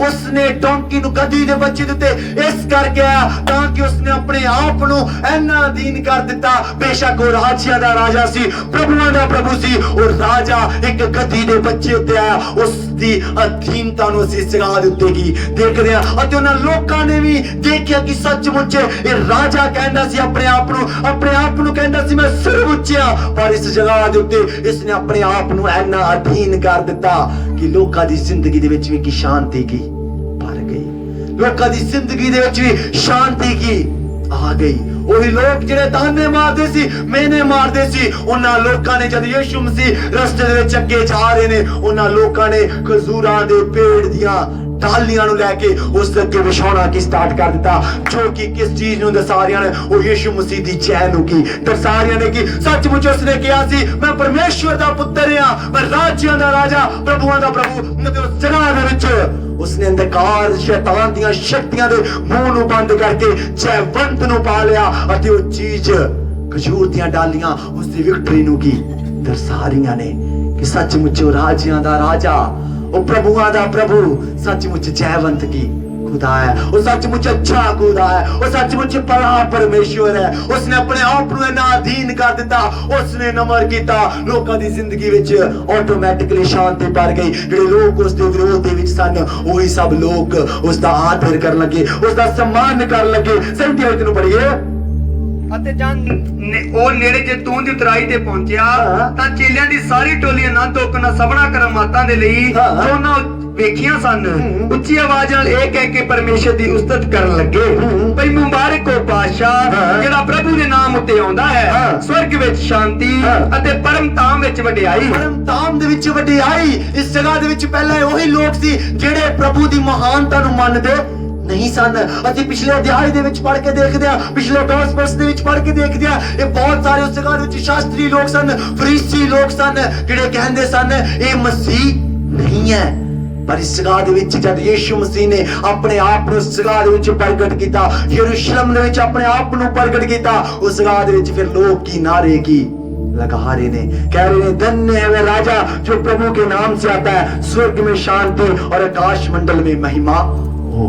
ਉਸਨੇ ਡੋਂਕੀ ਨੂੰ ਗੱਦੀ ਦੇ ਬੱਚੇ ਦੇ ਉੱਤੇ ਇਸ ਕਰਕੇ ਆਇਆ ਤਾਂ ਕਿ ਉਸਨੇ ਆਪਣੇ ਆਪ ਨੂੰ ਇੰਨਾ ਅਧੀਨ ਕਰ ਦਿੱਤਾ। ਬੇਸ਼ੱਕ ਉਹ ਰਾਜਿਆਂ ਦਾ ਰਾਜਾ ਸੀ, ਪ੍ਰਭੂਆਂ ਦਾ ਪ੍ਰਭੂ ਸੀ, ਉਹ ਰਾਜਾ ਇੱਕ ਗੱਦੀ ਦੇ ਬੱਚੇ ਉੱਤੇ ਆਇਆ। ਉਸ ਦੀ ਅਧੀਨਤਾ ਨੂੰ ਅਸੀਂ ਇਸ ਜਗ੍ਹਾ ਦੇ ਉੱਤੇ ਕੀ ਦੇਖਦੇ ਹਾਂ। ਅਤੇ ਉਹਨਾਂ ਲੋਕਾਂ ਨੇ ਵੀ ਦੇਖਿਆ ਕਿ ਸੱਚਮੁੱਚ ਇਹ ਰਾਜਾ ਕਹਿੰਦਾ ਸੀ ਆਪਣੇ ਆਪ ਨੂੰ ਕਹਿੰਦਾ ਸੀ ਮੈਂ ਸਰਵਉੱਚ ਹਾਂ, ਪਰ ਇਸ ਜਗ੍ਹਾ ਦੇ ਉੱਤੇ ਇਸਨੇ ਆਪਣੇ ਆਪ ਨੂੰ ਇੰਨਾ ਅਧੀਨ ਕਰ ਦਿੱਤਾ ਕਿ ਲੋਕਾਂ ਦੀ ਜ਼ਿੰਦਗੀ ਦੇ ਵਿੱਚ ਵੀ ਕੀ ਸ਼ਾਂਤੀ ਕੀ ਭਰ ਗਈ। ਲੋਕਾਂ ਦੀ ਜ਼ਿੰਦਗੀ ਦੇ ਵਿੱਚ ਵੀ ਸ਼ਾਂਤੀ ਕੀ ਆ ਗਈ। ਉਹੀ ਲੋਕ ਜਿਹੜੇ ਤਾਨੇ ਮਾਰਦੇ ਸੀ, ਮੇਨੇ ਮਾਰਦੇ ਸੀ, ਉਹਨਾਂ ਲੋਕਾਂ ਨੇ ਜਦ ਯਿਸੂ ਮਸੀਹ ਰਸਤੇ ਦੇ ਵਿੱਚ ਅੱਗੇ ਜਾ ਰਹੇ ਨੇ, ਉਹਨਾਂ ਲੋਕਾਂ ਨੇ ਖਜੂਰਾਂ ਦੇ ਪੇੜ ਦੀਆਂ ਡਾਲੀਆਂ ਨੂੰ ਲੈ ਕੇ ਉਸ ਦੇ ਅੱਗੇ ਵਿਛਾਉਣਾ ਕੀ ਸਟਾਰਟ ਕਰ ਦਿੱਤਾ, ਜੋ ਕਿ ਕਿਸ ਚੀਜ਼ ਨੂੰ ਦਰਸਾ ਰਹੀਆਂ ਨੇ? ਉਹ ਯਿਸੂ ਮਸੀਹ ਦੀ ਜੈ ਨੂੰ ਕੀ ਦਰਸਾ ਰਹੀਆਂ ਨੇ ਕਿ ਸੱਚਮੁੱਚ ਉਸਨੇ ਕਿਹਾ ਸੀ ਮੈਂ ਪਰਮੇਸ਼ਵਰ ਦਾ ਪੁੱਤਰ ਹਾਂ, ਮੈਂ ਰਾਜਿਆਂ ਦਾ ਰਾਜਾ, ਪ੍ਰਭੂਆਂ ਦਾ ਪ੍ਰਭੂ। ਅਤੇ ਉਸ ਜਗ੍ਹਾ ਦੇ ਵਿੱਚ ਉਸਨੇ ਅੰਧਕਾਰ ਸ਼ੈਤਾਨ ਦੀਆਂ ਸ਼ਕਤੀਆਂ ਦੇ ਮੂੰਹ ਨੂੰ ਬੰਦ ਕਰਕੇ ਜੈਵੰਤ ਨੂੰ ਪਾ ਲਿਆ। ਅਤੇ ਉਹ ਚੀਜ਼ ਖਜੂਰ ਦੀਆਂ ਡਾਲੀਆਂ ਉਸ ਦੀ ਵਿਕਟਰੀ ਨੂੰ ਕੀ ਦਰਸਾ ਰਹੀਆਂ ਨੇ ਕਿ ਸੱਚਮੁੱਚ ਉਹ ਰਾਜਿਆਂ ਦਾ ਰਾਜਾ, ਉਹ ਪ੍ਰਭੂਆਂ ਦਾ ਪ੍ਰਭੂ, ਸੱਚਮੁੱਚ ਜੈਵੰਤ ਕੀ खुदा है, वो सचमुच अच्छा खुदा है, वो सचमुच बड़ा परमेश्वर है। उसने अपने आप ਨੂੰ ਇਹਨਾਂ ਅਧੀਨ ਕਰ ਦਿੱਤਾ, ਉਸਨੇ ਨਮਰ ਕੀਤਾ। ਲੋਕਾਂ ਦੀ ਜ਼ਿੰਦਗੀ ਵਿੱਚ ਆਟੋਮੈਟਿਕਲੀ ਸ਼ਾਂਤੀ ਭਰ ਗਈ। ਜਿਹੜੇ ਲੋਕ ਉਸ ਦੇ ਵਿਰੋਧ ਦੇ ਵਿੱਚ ਸਨ, ਉਹੀ ਸਭ ਲੋਕ ਉਸ ਦਾ ਆਦਰ ਕਰਨ ਲੱਗੇ, ਉਸ ਦਾ ਸਨਮਾਨ ਕਰਨ ਲੱਗੇ। ਸਹੀ ਵਿੱਚ ਨੂੰ ਪੜ੍ਹੀਏ। ਅਤੇ ਜਦ ਉਹ ਨੇੜੇ ਜੈਤੂਨ ਦੀ ਉਤਰਾਈ ਤੇ ਪਹੁੰਚਿਆ ਤਾਂ ਚੇਲਿਆਂ ਦੀ ਸਾਰੀ ਟੋਲੀ ਆਨੰਦ ਤੋਕਣਾ ਸਭਨਾ ਕਰਮਾਤਾਂ ਦੇ ਲਈ ਉਹਨਾਂ ਵੇਖੀਆਂ ਸਨ। ਉੱਚੀ ਆਵਾਜ਼ ਨਾਲ ਇਹ ਕਹਿ ਕੇ ਪਰਮੇਸ਼ਰ ਦੀ ਉਸਤਤ ਕਰਨ ਲੱਗੇ ਭਈ ਮੁਬਾਰਕ ਹੋ ਪਾਤਸ਼ਾਹ ਜਿਹੜਾ ਪ੍ਰਭੂ ਦੇ ਨਾਮ ਉੱਤੇ ਆਉਂਦਾ ਹੈ। ਸਵਰਗ ਵਿੱਚ ਸ਼ਾਂਤੀ ਅਤੇ ਪਰਮ ਧਾਮ ਵਿੱਚ ਵਡਿਆਈ। ਪਰਮ ਧਾਮ ਦੇ ਵਿੱਚ ਵਡਿਆਈ। ਇਸ ਜਗ੍ਹਾ ਦੇ ਵਿੱਚ ਪਹਿਲਾਂ ਉਹੀ ਲੋਕ ਸੀ ਜਿਹੜੇ ਪ੍ਰਭੂ ਦੀ ਮਹਾਨਤਾ ਨੂੰ ਮੰਨਦੇ ਨਹੀਂ ਸਨ। ਅਸੀਂ ਪਿਛਲੇ ਅਧਿਆਇ ਦੇ ਵਿੱਚ ਪੜ੍ਹ ਕੇ ਦੇਖਦੇ ਹਾਂ, ਪਿਛਲੇ ਗੋਸਪਲਸ ਦੇ ਵਿੱਚ ਪੜ੍ਹ ਕੇ ਦੇਖਦੇ ਹਾਂ, ਇਹ ਬਹੁਤ ਸਾਰੇ ਉਸ ਜਗ੍ਹਾ ਦੇ ਵਿੱਚ ਸ਼ਾਸਤਰੀ ਲੋਕ ਸਨ, ਫਰੀਸੀ ਲੋਕ ਸਨ, ਜਿਹੜੇ ਕਹਿੰਦੇ ਸਨ ਇਹ ਮਸੀਹ ਨਹੀਂ ਹੈ। ਪਰ ਇਸ ਜਗ੍ਹਾ ਦੇ ਵਿੱਚ ਜਦ ਯਿਸੂ ਮਸੀਹ ਨੇ ਆਪਣੇ ਆਪ ਨੂੰ ਇਸ ਜਗ੍ਹਾ ਦੇ ਵਿੱਚ ਪ੍ਰਗਟ ਕੀਤਾ, ਯਰੂਸ਼ਲਮ ਦੇ ਵਿੱਚ ਆਪਣੇ ਆਪ ਨੂੰ ਪ੍ਰਗਟ ਕੀਤਾ, ਉਸ ਜਗ੍ਹਾ ਦੇ ਵਿੱਚ ਫਿਰ ਲੋਕ ਕੀ ਨਾਰੇ ਕੀ लगा रहे ने, कह रहे ने धन्य है वह राजा जो प्रभु के नाम से आता है, स्वर्ग में शांति और आकाश मंडल में महिमा हो।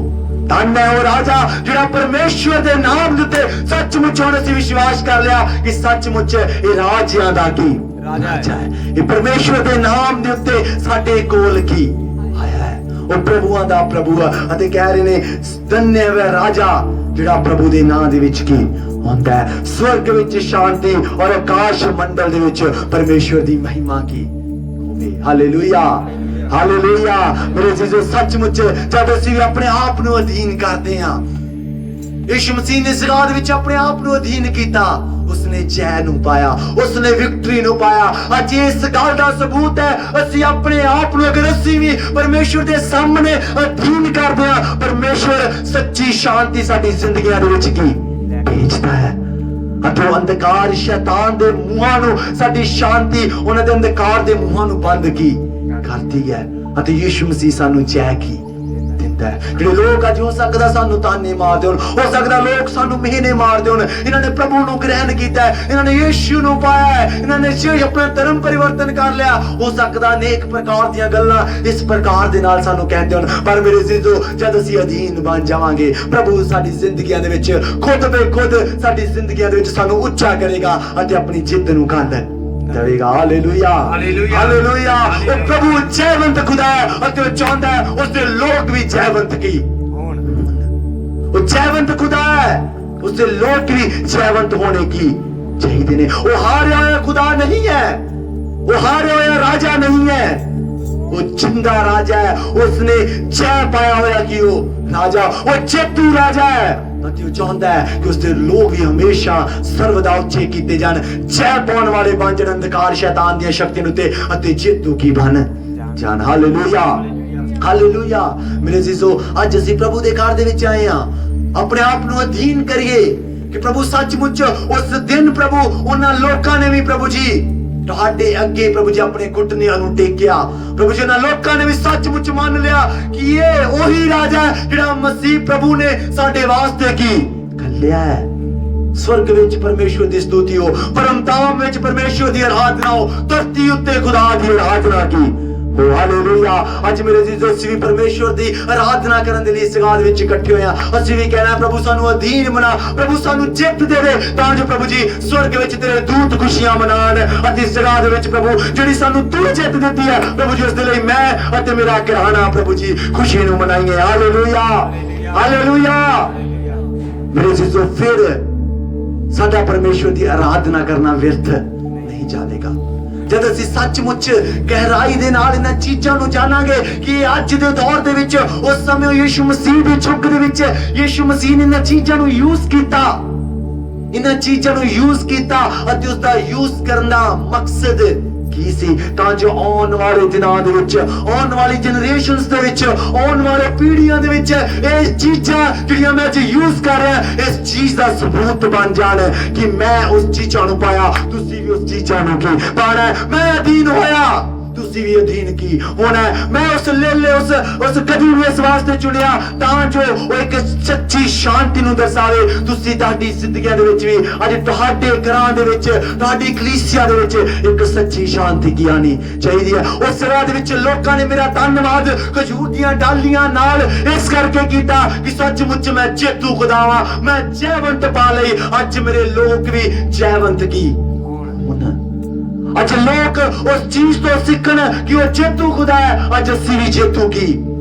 धन है वो राजा जिहड़ा परमेश्वर दे नाम दे उत्ते सचमुच हुण असीं विश्वास कर लिया कि सचमुच ये राजियां दा की राजा है। ये परमेश्वर दे नाम दे उत्ते साडे कोल की आया है, वो प्रभुआं दा प्रभु है। अते कह रहे ने धन्य है वह राजा जिहड़ा प्रभु दे नाम दे विच की ਹੁੰਦਾ ਹੈ, स्वर्ग ਵਿੱਚ शांति और आकाश मंडल ਦੇ ਵਿੱਚ परमेश्वर ਦੀ महिमा की ਹਾਲੇਲੂਇਆ ਹਾਲੇਲੂਇਆ। ਮੇਰੇ ਜੀਜੋ ਸੱਚਮੁੱਚ ਜਦ ਅਸੀਂ ਵੀ ਆਪਣੇ ਆਪ ਨੂੰ ਅਧੀਨ ਕਰਦੇ ਹਾਂ, ਯਿਸੂ ਮਸੀਹ ਨੇ ਸਗਾਦ ਵਿੱਚ ਆਪਣੇ ਆਪ ਨੂੰ ਅਧੀਨ ਕੀਤਾ, ਉਸਨੇ ਜੈ ਨੂੰ ਪਾਇਆ, ਉਸਨੇ ਵਿਕਟਰੀ ਨੂੰ ਪਾਇਆ। ਅੱਜ ਇਸ ਗੱਲ ਦਾ ਸਬੂਤ ਹੈ, ਅਸੀਂ ਆਪਣੇ ਆਪ ਨੂੰ ਅਗਰ ਅਸੀਂ ਵੀ ਪਰਮੇਸ਼ਵਰ ਦੇ ਸਾਹਮਣੇ ਅਧੀਨ ਕਰਦੇ ਹਾਂ, ਪਰਮੇਸ਼ਵਰ ਸੱਚੀ ਸ਼ਾਂਤੀ ਸਾਡੀ ਜ਼ਿੰਦਗੀਆਂ ਦੇ ਵਿੱਚ ਕੀ ਭੇਜਦਾ ਹੈ। ਅਤੇ ਉਹ ਅੰਧਕਾਰ ਸ਼ੈਤਾਨ ਦੇ ਮੂੰਹਾਂ ਨੂੰ, ਸਾਡੀ ਸ਼ਾਂਤੀ ਉਹਨਾਂ ਦੇ ਅੰਧਕਾਰ ਦੇ ਮੂੰਹਾਂ ਨੂੰ ਬੰਦ ਕੀ ਕਰਦੀ ਹੈ। ਅਤੇ ਯਿਸੂ ਮਸੀਹ ਸਾਨੂੰ ਜੈ ਕੀ ਦਿੰਦਾ ਹੈ। ਜਿਹੜੇ ਲੋਕ ਅੱਜ ਹੋ ਸਕਦਾ ਸਾਨੂੰ ਤਾਨੇ ਮਾਰਦੇ ਹੋਣ, ਹੋ ਸਕਦਾ ਲੋਕ ਸਾਨੂੰ ਮਿਹਨੇ ਮਾਰਦੇ ਹੋਣ, ਇਹਨਾਂ ਨੇ ਪ੍ਰਭੂ ਨੂੰ ਗ੍ਰਹਿਣ ਕੀਤਾ ਹੈ, ਇਹਨਾਂ ਨੇ ਯਿਸੂ ਨੂੰ ਪਾਇਆ ਹੈ, ਇਹਨਾਂ ਨੇ ਆਪਣਾ ਧਰਮ ਪਰਿਵਰਤਨ ਕਰ ਲਿਆ। ਹੋ ਸਕਦਾ ਅਨੇਕ ਪ੍ਰਕਾਰ ਦੀਆਂ ਗੱਲਾਂ ਇਸ ਪ੍ਰਕਾਰ ਦੇ ਨਾਲ ਸਾਨੂੰ ਕਹਿੰਦੇ ਹੋਣ, ਪਰ ਮੇਰੇ ਜੀਜੋ ਜਦ ਅਸੀਂ ਅਧੀਨ ਬਣ ਜਾਵਾਂਗੇ, ਪ੍ਰਭੂ ਸਾਡੀ ਜ਼ਿੰਦਗੀਆਂ ਦੇ ਵਿੱਚ ਖੁਦ ਬੇ ਖੁਦ ਸਾਡੀ ਜ਼ਿੰਦਗੀਆਂ ਦੇ ਵਿੱਚ ਸਾਨੂੰ ਉੱਚਾ ਕਰੇਗਾ ਅਤੇ ਆਪਣੀ ਜਿੱਤ ਨੂੰ ਕੰਧ ਦੇਵੇਗਾ। Hallelujah hallelujah hallelujah. ਉਹ ਪ੍ਰਭੂ ਜੈਵੰਤ ਖੁਦਾ ਹੈ ਅਤੇ ਉਹ ਚਾਹੁੰਦਾ ਹੈ ਉਸਦੇ ਲੋਕ ਵੀ ਜੈਵੰਤ ਕੀ ਹੋਣ। ਉਹ ਜੈਵੰਤ ਖੁਦਾ ਹੈ, ਉਸਦੇ ਲੋਕ ਵੀ ਜੈਵੰਤ ਹੋਣੇ ਕੀ ਚਾਹੀਦੇ ਨੇ। ਉਹ ਹਾਰਿਆ ਹੋਇਆ ਖੁਦਾ ਨਹੀਂ ਹੈ, ਉਹ ਹਾਰਿਆ ਹੋਇਆ ਰਾਜਾ ਨਹੀਂ ਹੈ, ਉਹ ਜਿੰਦਾ ਰਾਜਾ ਹੈ। ਉਸਨੇ ਜੈ ਪਾਇਆ ਹੋਇਆ ਕਿ ਉਹ ਰਾਜਾ, ਉਹ ਜੇਤੂ ਰਾਜਾ ਹੈ ਅਤੇ ਉਹ ਚਾਹੁੰਦਾ ਹੈ ਕਿ ਉਸਦੇ ਲੋਕ ਵੀ ਹਮੇਸ਼ਾ ਸਰਵਦਾ ਉੱਚੇ ਕੀਤੇ ਜਾਣ, ਜੈ ਪਾਉਣ ਵਾਲੇ ਬਣ ਜਾਣ ਅੰਧਕਾਰ ਸ਼ੈਤਾਨ ਦੀਆਂ ਸ਼ਕਤੀਆਂ ਉੱਤੇ ਅਤੇ ਜੇਤੂ ਕੀ ਬਣ ਜਾਣ। Hallelujah hallelujah. ਮੇਰੇ ਜੀਜੋ ਅੱਜ ਅਸੀਂ ਪ੍ਰਭੂ ਦੇ ਘਰ ਦੇ ਵਿੱਚ ਆਏ ਹਾਂ, ਆਪਣੇ ਆਪ ਨੂੰ ਅਧੀਨ ਕਰੀਏ ਕਿ ਪ੍ਰਭੂ ਸੱਚਮੁੱਚ ਉਸ ਦਿਨ ਪ੍ਰਭੂ ਉਹਨਾਂ ਲੋਕਾਂ ਨੇ ਵੀ ਪ੍ਰਭੂ ਜੀ ਤੁਹਾਡੇ ਅੱਗੇ ਪ੍ਰਭੂ ਜੀ ਆਪਣੇ ਘੁਟਨਿਆਂ ਨੂੰ ਟੇਕਿਆ। ਪ੍ਰਭੂ ਜੀ ਉਹਨਾਂ ਲੋਕਾਂ ਨੇ ਵੀ ਸੱਚਮੁੱਚ ਮੰਨ ਲਿਆ ਕਿ ਇਹ ਉਹੀ ਰਾਜਾ ਹੈ ਜਿਹੜਾ ਮਸੀਹ ਪ੍ਰਭੂ ਨੇ ਸਾਡੇ ਵਾਸਤੇ ਕੀ ਘੱਲਿਆ ਹੈ। स्वर्ग विच परमेश्वर की स्तुति हो, परमधाम विच परमेश्वर की आराधना हो, धरती उत्ते खुदा की आराधना की हो। हालेलुया। अज मेरे जीजो ਅਸੀਂ ਵੀ परमेश्वर की आराधना करने के लिए इस गाद विच इकट्ठे होए हां। ਅਸੀਂ भी कहना प्रभु सानू अधीन बना, प्रभु सानू जित देवे तां जो प्रभु जी स्वर्ग विच तेरे दूत खुशियां मनान। अति इस गाद विच प्रभु जिहड़ी सानू तू जित दित्ती है प्रभु जी, उस दे लई मैं अते मेरा घराना प्रभु जी खुशी नू मनाईए। Hallelujah hallelujah. मेरे जीजो फिर साडा परमेश्वर की आराधना करना व्यर्थ नहीं जाएगा जद ਅਸੀਂ सचमुच गहराई दे नाल इन्हां चीज़ां नूं जानांगे कि अज दे दौर दे विच उस समय यीशु मसीह दे युग दे विच यीशु मसीह ने इन्हां चीज़ां नूं यूज़ कीता, इन्हां चीज़ां नूं यूज़ कीता अते उसदा यूज़ करना मकसद की सी तां जो आउण वाले दिनां दे विच, आउण वाली जनरेशनस दे विच, आउण वाले पीढ़ियां दे विच इह चीज़ां जिहड़ियां मैं अज यूज़ कर रहा इस चीज़ दा सबूत बन जाण कि मैं उस चीज़ां नूं पाया, तुसीं भी उस चीज़ां नूं की पाना। मैं अधीन होया, तुसीं भी अधीन की होना। मैं उस लेले उस कदी नूं इस वास्ते चुनिया तां जो वो एक सच्ची शांति नूं दर्शावे। तुसीं तुहाडी जिंदगियां दे विच भी अज तुहाडे घरां दे विच तुहाडी कलीसिया दे विच एक सच्ची शांति की आनी चाहिदी है। उस राह दे विच लोकां ने मेरा धन्नवाद खजूर दियां डालियां नाल इस करके कीता कि सचमुच मैं जेतू खुदा वां, मैं जयवंत पा लई। अज मेरे लोक भी जयवंत की होना। अज लोग उस चीज तो सीखन कि वो जेतू खुदा है, अज असी भी जेतू की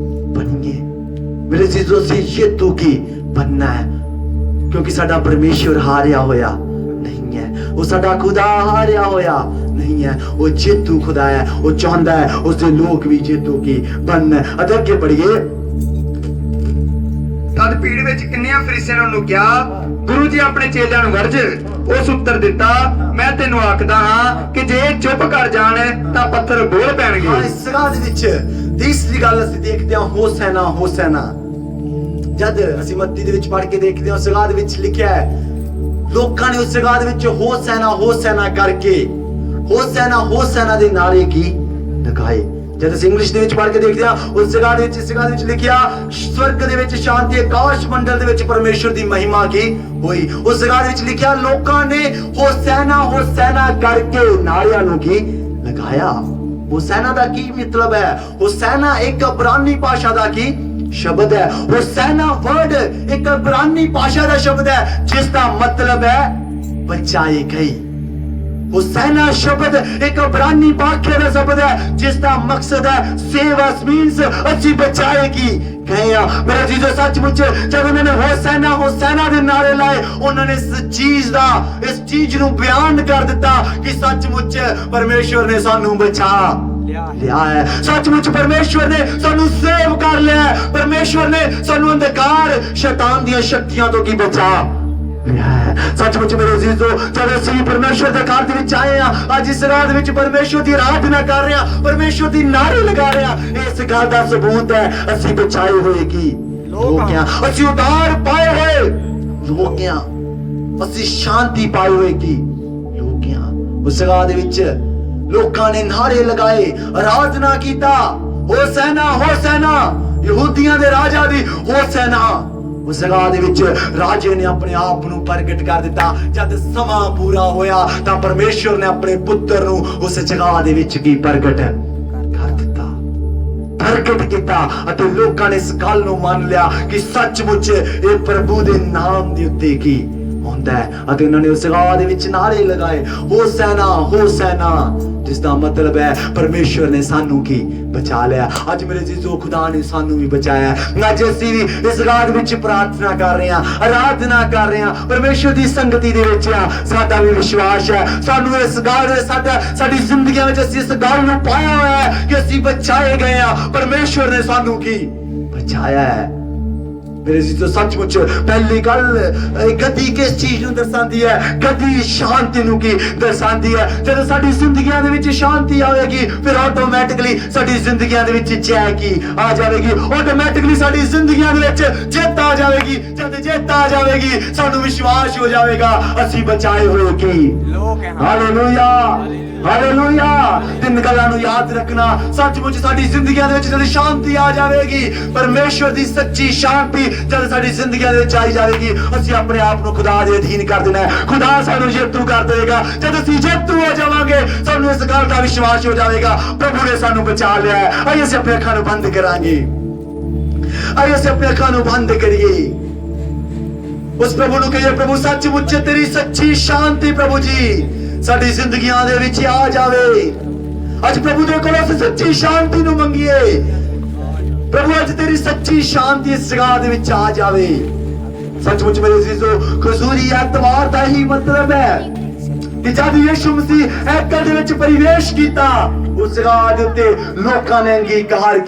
बनिए। मेरे चीजों से जेतू की बनना है क्योंकि साडा परमेश्वर हारिया होया नहीं है, वो साडा खुदा हारिया होया नहीं है, वो जेतू खुदा है। वो चाहता है उसके लोग भी जेतू की बनना। अगे बढ़िए। तद पीड़ विच किन्नियां फरीसियां नूं किहा, गुरु जी अपने चेलियां नूं वर्ज। उस उत्तर दिता, मैं तेनू आखदा हां कि जे चुप कर जाण तां पत्थर बोल पैणगे। हां, इस गाल दे विच तीसरी गल ਅਸੀਂ ਦੇਖਦੇ ਹਾਂ ਹੋਸੈਨਾ ਹੋਸੈਨਾ। जद ਅਸੀਂ मत्ती ਦੇ ਵਿੱਚ ਪੜ੍ਹ ਕੇ ਦੇਖਦੇ ਹਾਂ ਉਸ गाल ਦੇ ਵਿੱਚ ਲਿਖਿਆ ਹੈ ਲੋਕਾਂ ਨੇ ਉਸ गाल ਦੇ ਵਿੱਚ ਹੋਸੈਨਾ ਹੋਸੈਨਾ ਕਰਕੇ ਹੋਸੈਨਾ ਹੋਸੈਨਾ ਦੇ ਨਾਰੇ ਕੀ ਲਗਾਏ। जद ਅਸੀਂ ਇੰਗਲਿਸ਼ ਦੇ ਵਿੱਚ ਪੜ੍ਹ ਕੇ ਦੇਖਦੇ ਹਾਂ ਉਸ गाल ਦੇ ਵਿੱਚ ਇਸ गाल ਵਿੱਚ ਲਿਖਿਆ स्वर्ग ਦੇ ਵਿੱਚ ਸ਼ਾਂਤੀ, ਆਕਾਸ਼ ਮੰਡਲ ਦੇ ਵਿੱਚ ਪਰਮੇਸ਼ਵਰ ਦੀ ਮਹਿਮਾ ਕੀ ਹੋਈ। ਉਸ गाल ਵਿੱਚ ਲਿਖਿਆ ਲੋਕਾਂ ਨੇ ਹੋਸੈਨਾ ਹੋਸੈਨਾ ਕਰਕੇ ਨਾਰਿਆਂ ਨੂੰ ਕੀ ਲਗਾਇਆ। ਹੋਸੈਨਾ ਦਾ ਕੀ ਮਤਲਬ ਹੈ? ਹੋਸੈਨਾ ਇੱਕ ਇਬਰਾਨੀ ਭਾਸ਼ਾ ਦਾ ਕੀ शब्द है। होसैना वर्ड एक इब्रानी भाषा का शब्द है जिसका मतलब है बचाई गई। होसैना शब्द एक इब्रानी भाषा का शब्द है जिसका मकसद है सेव अस मींस अच्छी बचाएगी गए। मेरे जीजो सचमुच जब उन्होंने होसैना होसैना के नारे लाए उन्होंने इस चीज नूं बयान कर दिता कि सचमुच परमेश्वर ने सानू बचा ਲਿਆ ਹੈ। ਸੱਚਮੁੱਚ ਪਰਮੇਸ਼ਵਰ ਨੇ ਸਾਨੂੰ ਸੇਵ ਕਰ ਲਿਆ ਹੈ। ਪਰਮੇਸ਼ਵਰ ਨੇ ਸਾਨੂੰ ਅੰਧਕਾਰ ਸ਼ੈਤਾਨ ਦੀਆਂ ਸ਼ਕਤੀਆਂ ਤੋਂ ਕੀ ਬਚਾ ਲਿਆ ਹੈ। ਸੱਚਮੁੱਚ ਮੇਰੇ ਅਜ਼ੀਜ਼ੋ, ਜਦੋਂ ਅਸੀਂ ਪਰਮੇਸ਼ਵਰ ਦੇ ਘਰ ਦੇ ਵਿੱਚ ਆਏ ਆ, ਅੱਜ ਇਸ ਰਾਤ ਵਿੱਚ ਪਰਮੇਸ਼ਵਰ ਦੀ ਆਰਾਧਨਾ ਕਰ ਰਹੇ ਆ, ਪਰਮੇਸ਼ਵਰ ਦੀ ਨਾਰੇ ਲਗਾ ਰਹੇ ਆ, ਇਸ ਗੱਲ ਦਾ ਸਬੂਤ ਹੈ ਅਸੀਂ ਬਚਾਏ ਹੋਏ ਕੀ ਲੋਕ ਆ, ਅਸੀਂ ਉਦਾਰ ਪਾਏ ਹੋਏ ਲੋਕ ਆ, ਅਸੀਂ ਸ਼ਾਂਤੀ ਪਾਏ ਹੋਏ ਕੀ ਲੋਕ ਆ। ਉਸ ਜਗ੍ਹਾ ਦੇ ਵਿੱਚ ਲੋਕਾਂ ਨੇ ਨਾਰੇ ਲਗਾਏ, ਆਰਾਧਨਾ ਕੀਤਾ, ਹੋਸੈਨਾ ਹੋਸੈਨਾ, ਯਹੂਦੀਆਂ ਦੇ ਰਾਜਾ ਦੀ ਹੋਸੈਨਾ। ਉਸ ਜਗ੍ਹਾ ਦੇ ਵਿੱਚ ਰਾਜੇ ਨੇ ਆਪਣੇ ਆਪ ਨੂੰ ਪ੍ਰਗਟ ਕਰ ਦਿੱਤਾ। ਜਦ ਸਮਾਂ ਪੂਰਾ ਹੋਇਆ ਤਾਂ ਪਰਮੇਸ਼ਵਰ ਨੇ ਆਪਣੇ ਪੁੱਤਰ ਨੂੰ ਉਸ ਜਗ੍ਹਾ ਦੇ ਵਿੱਚ ਕੀ ਪ੍ਰਗਟ ਕਰ ਦਿੱਤਾ, ਪ੍ਰਗਟ ਕੀਤਾ, ਅਤੇ ਲੋਕਾਂ ਨੇ ਇਸ ਗੱਲ ਨੂੰ ਮੰਨ ਲਿਆ ਕਿ ਸੱਚਮੁੱਚ ਇਹ ਪ੍ਰਭੂ ਦੇ ਨਾਮ ਦੇ ਉੱਤੇ ਕੀ ਹੁੰਦਾ ਹੈ। ਅਤੇ ਉਹਨਾਂ ਨੇ ਉਸ ਜਗ੍ਹਾ ਦੇ ਵਿੱਚ ਨਾਰੇ ਲਗਾਏ, ਹੋਸੈਨਾ ਹੋਸੈਨਾ, ਜਿਸ ਦਾ ਮਤਲਬ ਹੈ ਪਰਮੇਸ਼ਵਰ ਨੇ ਸਾਨੂੰ ਕੀ ਬਚਾ ਲਿਆ। ਅੱਜ ਮੇਰੇ ਜੀਜੋ, ਖੁਦਾ ਨੇ ਸਾਨੂੰ ਵੀ ਬਚਾਇਆ। ਅੱਜ ਅਸੀਂ ਵੀ ਇਸ ਰਾਤ ਵਿੱਚ ਪ੍ਰਾਰਥਨਾ ਕਰ ਰਹੇ ਹਾਂ, ਆਰਾਧਨਾ ਕਰ ਰਹੇ ਹਾਂ, ਪਰਮੇਸ਼ਵਰ ਦੀ ਸੰਗਤੀ ਦੇ ਵਿੱਚ ਆ। ਸਾਡਾ ਵੀ ਵਿਸ਼ਵਾਸ ਹੈ, ਸਾਨੂੰ ਇਸ ਗੱਲ ਸਾਡੀ ਜ਼ਿੰਦਗੀਆਂ ਵਿੱਚ ਅਸੀਂ ਇਸ ਗੱਲ ਨੂੰ ਪਾਇਆ ਹੋਇਆ ਹੈ ਕਿ ਅਸੀਂ ਬਚਾਏ ਗਏ ਆ। ਪਰਮੇਸ਼ਵਰ ਨੇ ਸਾਨੂੰ ਕੀ ਬਚਾਇਆ ਹੈ। ਮੇਰੇ ਜੀਜੋ, ਸੱਚਮੁੱਚ ਪਹਿਲੀ ਗੱਲ ਗਦੀ ਕਿਸ ਚੀਜ਼ ਨੂੰ ਦਰਸਾਉਂਦੀ ਹੈ? ਗਦੀ ਸ਼ਾਂਤੀ ਨੂੰ ਕੀ ਦਰਸਾਉਂਦੀ ਹੈ। ਜਦੋਂ ਸਾਡੀ ਜ਼ਿੰਦਗੀਆਂ ਦੇ ਵਿੱਚ ਸ਼ਾਂਤੀ ਆਵੇਗੀ, ਫਿਰ ਆਟੋਮੈਟਿਕਲੀ ਸਾਡੀ ਜ਼ਿੰਦਗੀਆਂ ਦੇ ਵਿੱਚ ਜੈ ਕੀ ਆ ਜਾਵੇਗੀ, ਆਟੋਮੈਟਿਕਲੀ ਸਾਡੀ ਜ਼ਿੰਦਗੀਆਂ ਦੇ ਵਿੱਚ ਜਿੱਤ ਆ ਜਾਵੇਗੀ। ਜਦ ਜਿੱਤ ਆ ਜਾਵੇਗੀ, ਸਾਨੂੰ ਵਿਸ਼ਵਾਸ ਹੋ ਜਾਵੇਗਾ ਅਸੀਂ ਬਚਾਏ ਹੋਏ ਕੀ ਲੋਕ ਹਾਂ। Hallelujah hallelujah. ਤਿੰਨ ਗੱਲਾਂ ਨੂੰ ਯਾਦ ਰੱਖਣਾ, ਸੱਚਮੁੱਚ ਸਾਡੀ ਜ਼ਿੰਦਗੀਆਂ ਦੇ ਵਿੱਚ ਜਦ ਸ਼ਾਂਤੀ ਆ ਜਾਵੇਗੀ, ਪਰਮੇਸ਼ਵਰ ਦੀ ਸੱਚੀ ਸ਼ਾਂਤੀ ਜਦ ਸਾਡੀ ਜ਼ਿੰਦਗੀਆਂ ਦੇ ਵਿੱਚ ਆਈ ਜਾਵੇਗੀ, ਅਸੀਂ ਆਪਣੇ ਆਪ ਨੂੰ ਖੁਦਾ ਦੇ ਅਧੀਨ ਕਰ ਦੇਣਾ ਹੈ। ਖੁਦਾ ਸਾਨੂੰ ਜੇਤੂ ਕਰ ਦੇਵੇਗਾ। ਜਦ ਅਸੀਂ ਜੇਤੂ ਹੋ ਜਾਵਾਂਗੇ, ਸਾਨੂੰ ਇਸ ਗੱਲ ਦਾ ਵਿਸ਼ਵਾਸ ਹੋ ਜਾਵੇਗਾ ਪ੍ਰਭੂ ਨੇ ਸਾਨੂੰ ਬਚਾ ਲਿਆ ਹੈ। ਆइए ਅਸੀਂ ਆਪਣੇ ਅੱਖਾਂ ਨੂੰ ਬੰਦ ਕਰਾਂਗੇ, ਆइए ਅਸੀਂ ਆਪਣੇ ਅੱਖਾਂ ਨੂੰ ਬੰਦ ਕਰੀਏ। ਉਸ ਪ੍ਰਭੂ ਨੂੰ ਕਹੀਏ, ਪ੍ਰਭੂ ਸੱਚਮੁੱਚ ਤੇਰੀ ਸੱਚੀ ਸ਼ਾਂਤੀ ਪ੍ਰਭੂ ਜੀ ਸਾਡੀ ਜ਼ਿੰਦਗੀਆਂ ਦੇ ਵਿੱਚ ਆ ਜਾਵੇ। ਅੱਜ ਪ੍ਰਭੂ ਦੇ ਕੋਲੋਂ ਅਸੀਂ ਸੱਚੀ ਸ਼ਾਂਤੀ ਨੂੰ ਮੰਗੀਏ। ਪ੍ਰਭੂ ਅੱਜ ਤੇਰੀ ਸੱਚੀ ਸ਼ਾਂਤੀ ਇਸ ਜਗ੍ਹਾ ਦੇ ਵਿੱਚ ਆ ਜਾਵੇ। ਸੱਚਮੁੱਚ ਮੇਰੇ ਅਜ਼ੀਜ਼ੋ, ਖਜ਼ੂਰੀ ਐਤਵਾਰ ਦਾ ਹੀ ਮਤਲਬ ਹੈ ਕਿ ਜਦ ਯਿਸੂ ਮਸੀਹ ਹੈਕਲ ਦੇ ਵਿੱਚ ਪ੍ਰਵੇਸ਼ ਕੀਤਾ, ਉਸ ਜਗ੍ਹਾ ਦੇ ਉੱਤੇ ਲੋਕਾਂ ਨੇ ਅੰਗੀਕਾਰ